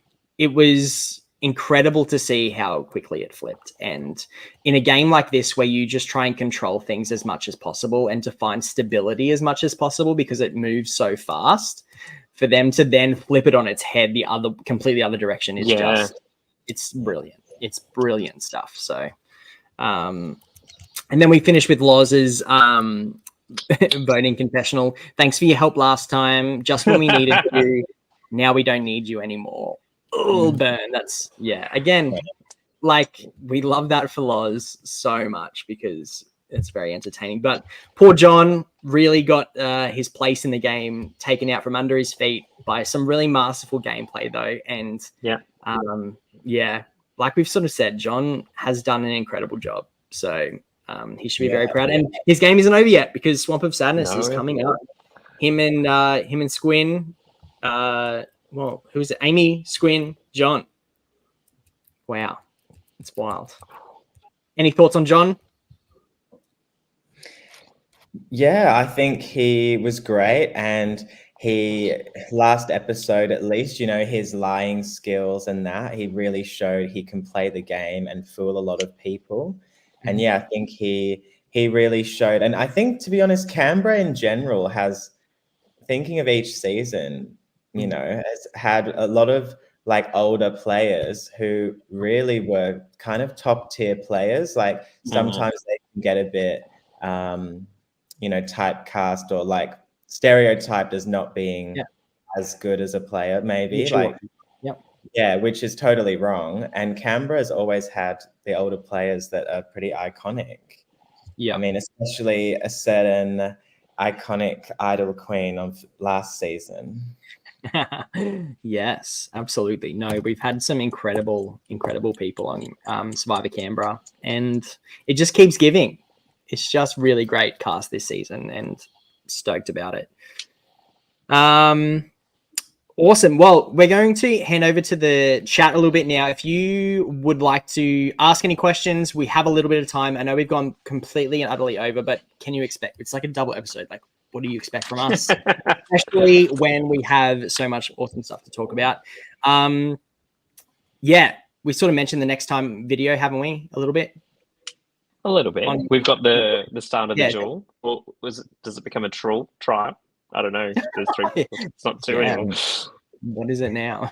was incredible to see how quickly it flipped. And in a game like this, where you just try and control things as much as possible and to find stability as much as possible because it moves so fast, for them to then flip it on its head the completely other direction is just, it's brilliant. It's brilliant stuff. So, and then we finish with Loz's voting confessional. Thanks for your help last time. Just when we needed you, now we don't need you anymore. Oh, burn. That's again, like, we love that for Loz so much because it's very entertaining. But poor John really got his place in the game taken out from under his feet by some really masterful gameplay, though. And like we've sort of said, John has done an incredible job. So he should be very proud. And his game isn't over yet because Swamp of Sadness is coming up. Him and Squin. Who's it? Amy, Squin, John. Wow. It's wild. Any thoughts on John? Yeah, I think he was great. And last episode, at least, his lying skills and that, he really showed he can play the game and fool a lot of people. And I think he really showed. And I think, to be honest, Canberra in general has, thinking of each season, has had a lot of like older players who really were kind of top tier players. Like sometimes they can get a bit, typecast or like stereotyped as not being as good as a player, maybe. Which is totally wrong. And Canberra has always had the older players that are pretty iconic. Yeah. I mean, especially a certain iconic idol queen of last season. Yes, absolutely. No, we've had some incredible people on Survivor Canberra, and it just keeps giving. It's just really great cast this season, and stoked about it. Awesome. Well, we're going to hand over to the chat a little bit now. If you would like to ask any questions, we have a little bit of time. I know we've gone completely and utterly over, but can you expect? It's like a double episode. Like, what do you expect from us? Especially when we have so much awesome stuff to talk about. Yeah, we sort of mentioned the next time video, haven't we? A little bit. A little bit. We've got the start of the Yeah. duel. Or does it become a tribe? I don't know. There's three. It's not two anymore. What is it now?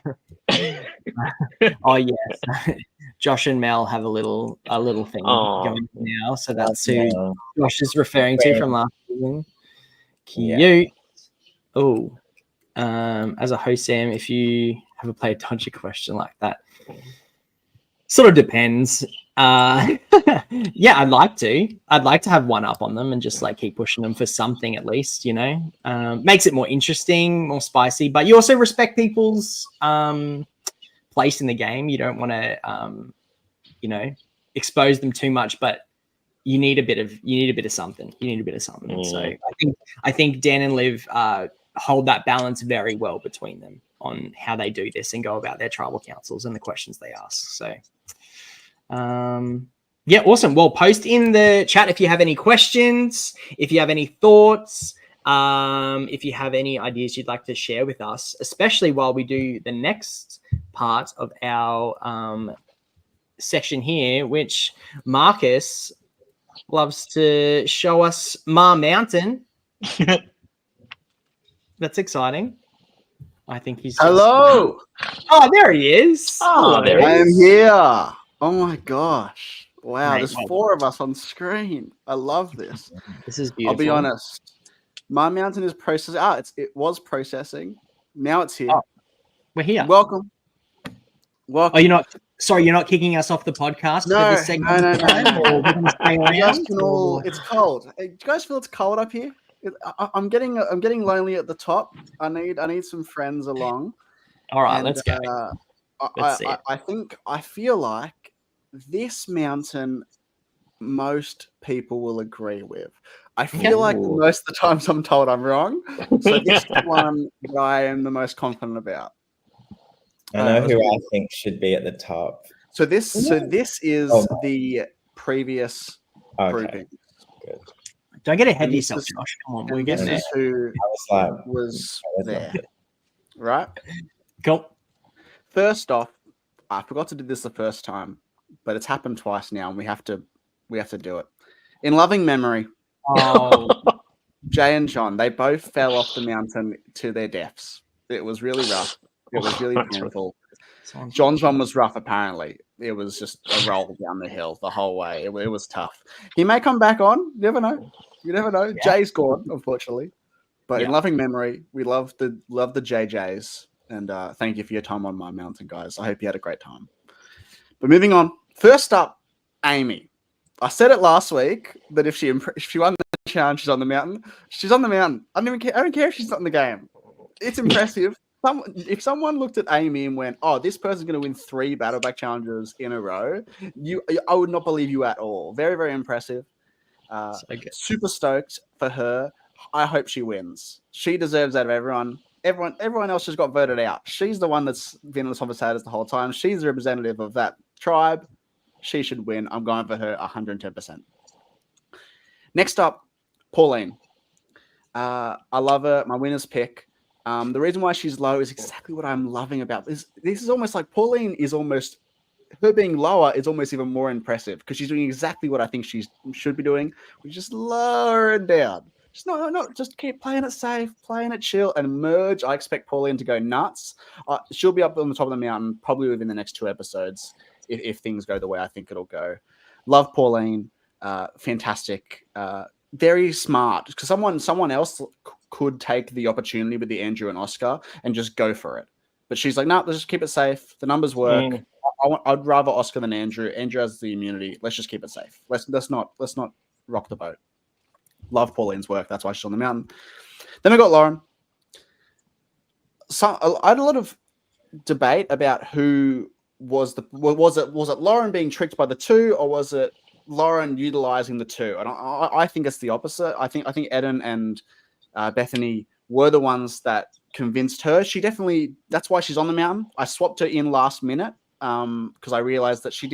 Oh yes, Josh and Mel have a little thing going now, so that's who Josh is referring to from last season. Cute. Yeah. Oh, as a host, Sam, if you have a play a dodgy question like that, sort of depends. Yeah, I'd like to have one up on them and just like keep pushing them for something at least, you know. Makes it more interesting, more spicy, but you also respect people's place in the game. You don't want to you know, expose them too much, but you need a bit of something. So I think Dan and Liv hold that balance very well between them on how they do this and go about their tribal councils and the questions they ask. So yeah, awesome. Well, post in the chat if you have any questions, if you have any thoughts, if you have any ideas you'd like to share with us, especially while we do the next part of our section here, which Marcus loves to show us Ma Mountain. That's exciting. I think he's Hello. Oh, there he is. Oh, there he I am is. here. Oh my gosh. Wow, Mate, there's 4 of us on screen. I love this. This is beautiful. I'll be honest. My mountain is processing. It was processing. Now it's here. Oh, we're here. Welcome. Oh, you're not kicking us off the podcast? No, for this segment? no. Or we're gonna stay You guys around, can or- it's cold. Do you guys feel it's cold up here? I'm getting lonely at the top. I need some friends along. All right, And, let's go. Let's see it. I feel like this mountain most people will agree with. I feel like most of the times I'm told I'm wrong. So this is the one that I am the most confident about. I know who I think should be at the top. So this is the previous grouping. Good. Don't get ahead of and yourself, this is- Josh. Come on, we're And getting this there. is who I was like, was there, right? Cool. First off, I forgot to do this the first time, but it's happened twice now, and we have to do it. In loving memory, Oh, Jay and John, they both fell off the mountain to their deaths. It was really rough. It was really painful. John's one was rough, apparently. It was just a roll down the hill the whole way. It was tough. He may come back on. You never know. You never know. Yeah. Jay's gone, unfortunately. But in Yeah. loving memory, we love the JJs. And thank you for your time on my mountain, guys. I hope you had a great time. But moving on. First up, Amy. I said it last week that if she won the challenge, she's on the mountain. She's on the mountain. I don't care if she's not in the game. It's impressive. If someone looked at Amy and went, "Oh, this person's going to win 3 Battleback challenges in a row," I would not believe you at all. Very, very impressive. so good. Super stoked for her. I hope she wins. She deserves out of everyone. Everyone else just got voted out. She's the one that's been on the top of status the whole time. She's the representative of that tribe. She should win. I'm going for her 110%. Next up, Pauline. I love her. My winner's pick. The reason why she's low is exactly what I'm loving about this. This is almost like Pauline is almost, her being lower is almost even more impressive because she's doing exactly what I think she should be doing. We just lower her down. Just just keep playing it safe, playing it chill, and merge. I expect Pauline to go nuts. She'll be up on the top of the mountain probably within the next 2 episodes if things go the way I think it'll go. Love Pauline. Fantastic. Very smart. Because someone else could take the opportunity with the Andrew and Oscar and just go for it. But she's like, no, let's just keep it safe. The numbers work. I'd rather Oscar than Andrew. Andrew has the immunity. Let's just keep it safe. Let's not rock the boat. Love Pauline's work. That's why she's on the mountain. Then I got Lauren. So I had a lot of debate about who was it Lauren being tricked by the two, or was it Lauren utilizing the two? And I think it's the opposite. I think Eden and Bethany were the ones that convinced her. She definitely, that's why she's on the mountain. I swapped her in last minute because I realized that she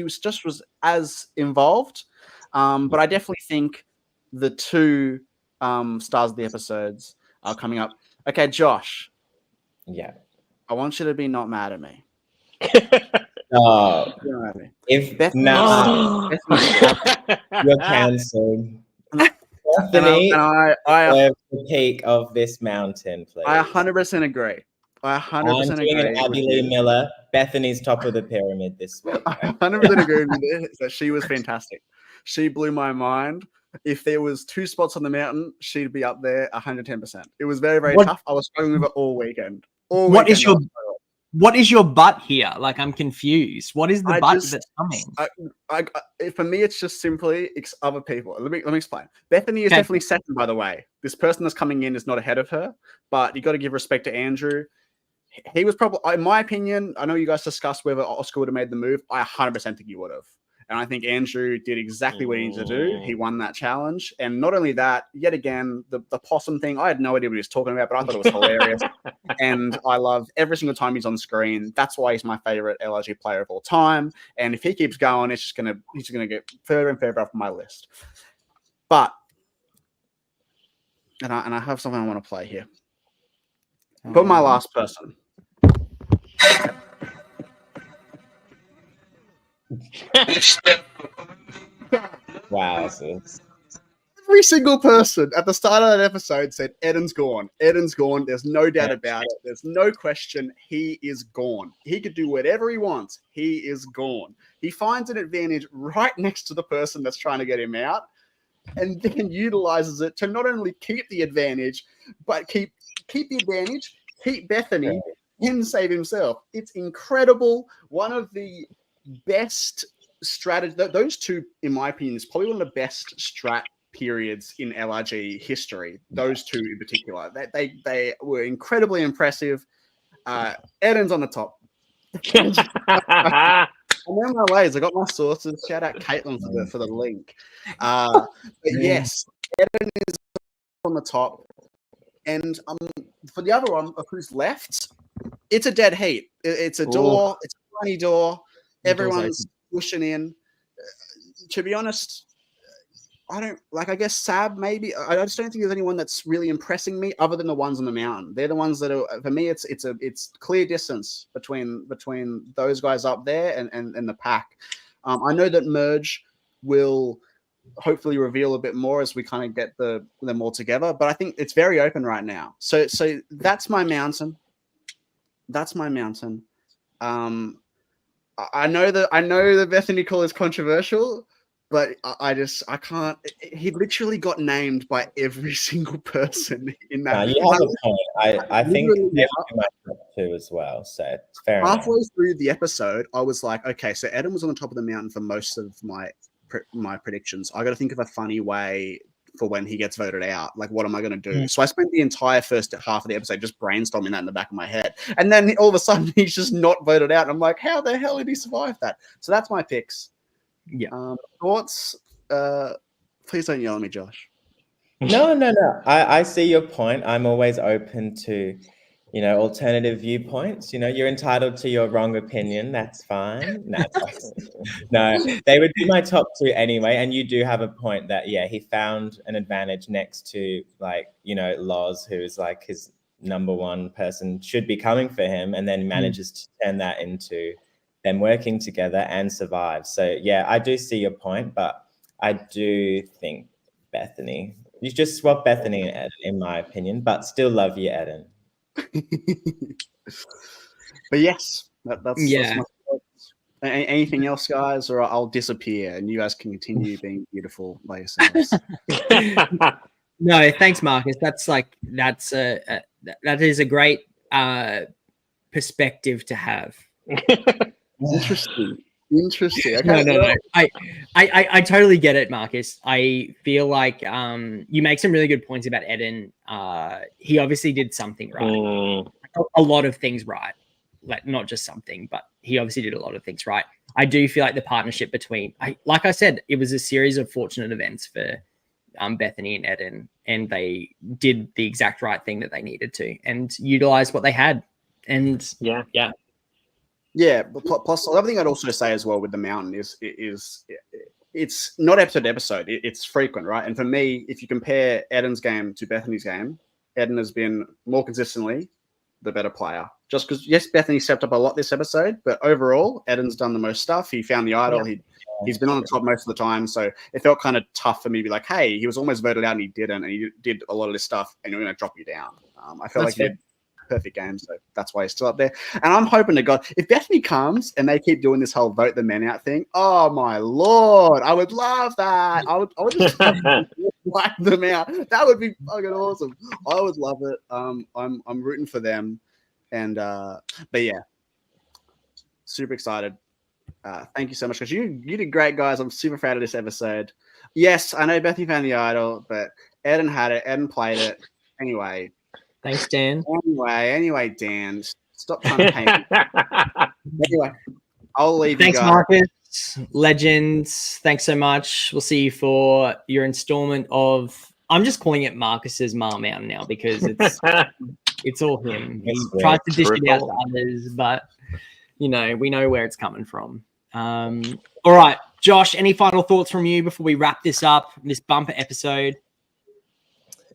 was as involved. But I definitely think the two stars of the episodes are coming up. Okay, Josh. Yeah. I want you to be not mad at me. Oh, You're mad at me. if Bethany- now you're cancelled. Bethany, I the peak of this mountain, please. 100% agree. I 100% I'm doing agree. an Abby Lee Miller. Bethany's top of the pyramid this week. I 100% agree with you that she was fantastic. She blew my mind. If there was 2 spots on the mountain, she'd be up there 110%. It was very, very tough. I was struggling with it all weekend. What is your butt here? Like, I'm confused. What is the butt that's coming? For me, it's just simply other people. Let me explain. Bethany is definitely second, by the way. This person that's coming in is not ahead of her, but you got to give respect to Andrew. He was probably, in my opinion, I know you guys discussed whether Oscar would have made the move. I 100% think he would have. And I think Andrew did exactly what he needed to do. He won that challenge. And not only that, yet again, the possum thing, I had no idea what he was talking about, but I thought it was hilarious. And I love every single time he's on screen. That's why he's my favorite LRG player of all time. And if he keeps going, he's just gonna get further and further up my list. But and I have something I want to play here. But my last person. Wow. Every single person at the start of that episode said, Eden's gone. Eden's gone. There's no doubt about it. There's no question. He is gone. He could do whatever he wants. He is gone. He finds an advantage right next to the person that's trying to get him out, and then utilizes it to not only keep the advantage, but keep the advantage, keep Bethany, and save himself. It's incredible. One of the best strategy. Those two, in my opinion, is probably one of the best strat periods in LRG history. Those two in particular, they were incredibly impressive. Eden's on the top. I'm on my ways. I got my sources. Shout out Caitlin for the link. But yes, Eden is on the top, and for the other one of who's left, it's a dead heat. It's a door. It's a tiny door. Everyone's pushing in. To be honest, I guess Sab maybe. I just don't think there's anyone that's really impressing me other than the ones on the mountain. They're the ones that are, for me, it's clear distance between those guys up there and the pack. I know that Merge will hopefully reveal a bit more as we kind of get them all together, but I think it's very open right now. So that's my mountain. I know the Bethany call is controversial, but I can't. He literally got named by every single person in that. You have a point. I think they would be my top two as well. So it's fair enough. Halfway through the episode, I was like, okay, so Eden was on the top of the mountain for most of my predictions. I got to think of a funny way for when he gets voted out. Like, what am I going to do? So I spent the entire first half of the episode just brainstorming that in the back of my head. And then all of a sudden he's just not voted out. And I'm like, how the hell did he survive that? So that's my picks. Yeah. Thoughts? Please don't yell at me, Josh. No. I see your point. I'm always open to, alternative viewpoints. You're entitled to your wrong opinion. That's fine. No, they would be my top two anyway. And you do have a point that, he found an advantage next to Loz, who is like his number one person, should be coming for him, and then manages to turn that into them working together and survive. So I do see your point, but I do think Bethany. You just swap Bethany and Eden, in my opinion, but still love you, Eden. But yes, that's my thoughts. Anything else, guys, or I'll disappear and you guys can continue being beautiful by yourselves. No, thanks, Marcus. That is a great perspective to have. Interesting. Interesting. Okay. No. I totally get it, Marcus. I feel like you make some really good points about Eden. He obviously did something right. A lot of things right. Like not just something, but he obviously did a lot of things right. I do feel like the partnership between, like I said, it was a series of fortunate events for Bethany and Eden, and they did the exact right thing that they needed to and utilize what they had. And Yeah. But plus, the other thing I'd also say as well with the mountain is it's not episode to episode. It's frequent, right? And for me, if you compare Eden's game to Bethany's game, Eden has been more consistently the better player. Just because, yes, Bethany stepped up a lot this episode, but overall, Eden's done the most stuff. He found the idol. Yeah. He's been on the top most of the time, so it felt kind of tough for me to be like, hey, he was almost voted out and he didn't, and he did a lot of this stuff, and you're going to drop you down. I felt like he did a perfect game, so that's why he's still up there. And I'm hoping to God, if Bethany comes and they keep doing this whole vote the men out thing, oh my Lord, I would love that. I would just wipe them out. That would be fucking awesome. I would love it. I'm rooting for them. And but yeah, super excited. Thank you so much because you did great, guys. I'm super proud of this episode. Yes, I know Bethany found the idol, but Eden had it. Eden played it. Anyway, thanks, Dan. Anyway, Dan, stop trying to paint. Anyway, I'll leave. Thanks, you guys. Marcus. Legends. Thanks so much. We'll see you for your installment of. I'm just calling it Marcus's Mar Mountain now because it's all him. He tries to dish it out to others, but we know where it's coming from. All right, Josh, any final thoughts from you before we wrap this up, this bumper episode?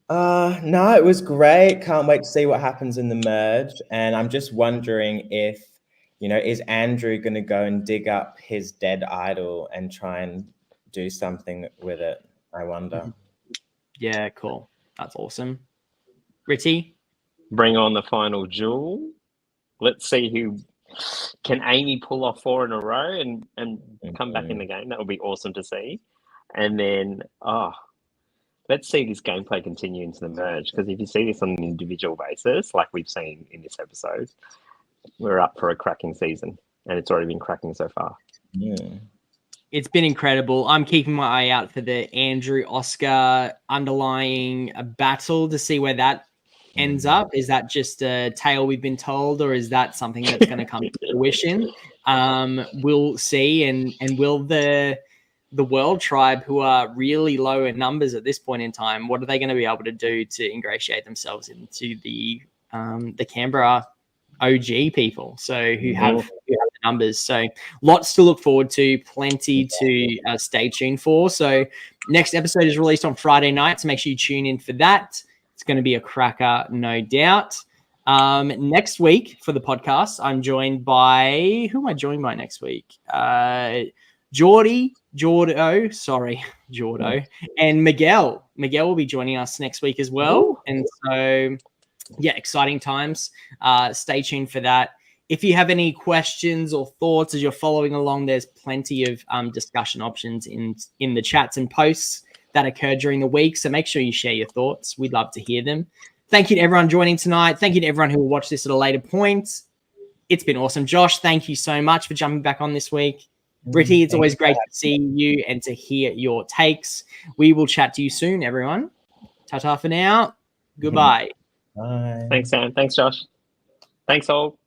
No, it was great. Can't wait to see what happens in the merge. And I'm just wondering if, is Andrew going to go and dig up his dead idol and try and do something with it? I wonder. Yeah, cool. That's awesome. Rithy? Bring on the final duel. Let's see who can Amy pull off 4 in a row and come back in the game. That would be awesome to see. And then, let's see this gameplay continue into the merge, because if you see this on an individual basis, like we've seen in this episode, we're up for a cracking season, and it's already been cracking so far. Yeah. It's been incredible. I'm keeping my eye out for the Andrew Oscar underlying battle to see where that ends up. Is that just a tale we've been told, or is that something that's going to come to fruition? We'll see. And will the World Tribe, who are really low in numbers at this point in time, what are they going to be able to do to ingratiate themselves into the Canberra OG people, so who have the numbers? So lots to look forward to, plenty to stay tuned for. So next episode is released on Friday night, so make sure you tune in for that. It's going to be a cracker, no doubt. Next week for the podcast, I'm joined by, who am I joined by next week? Jordo, and Miguel. Miguel will be joining us next week as well. And so, yeah, exciting times. Stay tuned for that. If you have any questions or thoughts as you're following along, there's plenty of discussion options in the chats and posts that occur during the week. So make sure you share your thoughts. We'd love to hear them. Thank you to everyone joining tonight. Thank you to everyone who will watch this at a later point. It's been awesome. Josh, thank you so much for jumping back on this week. Rithy, it's always great to see you and to hear your takes. We will chat to you soon, everyone. Ta-ta for now. Goodbye. Bye. Thanks, Sam. Thanks, Josh. Thanks, all.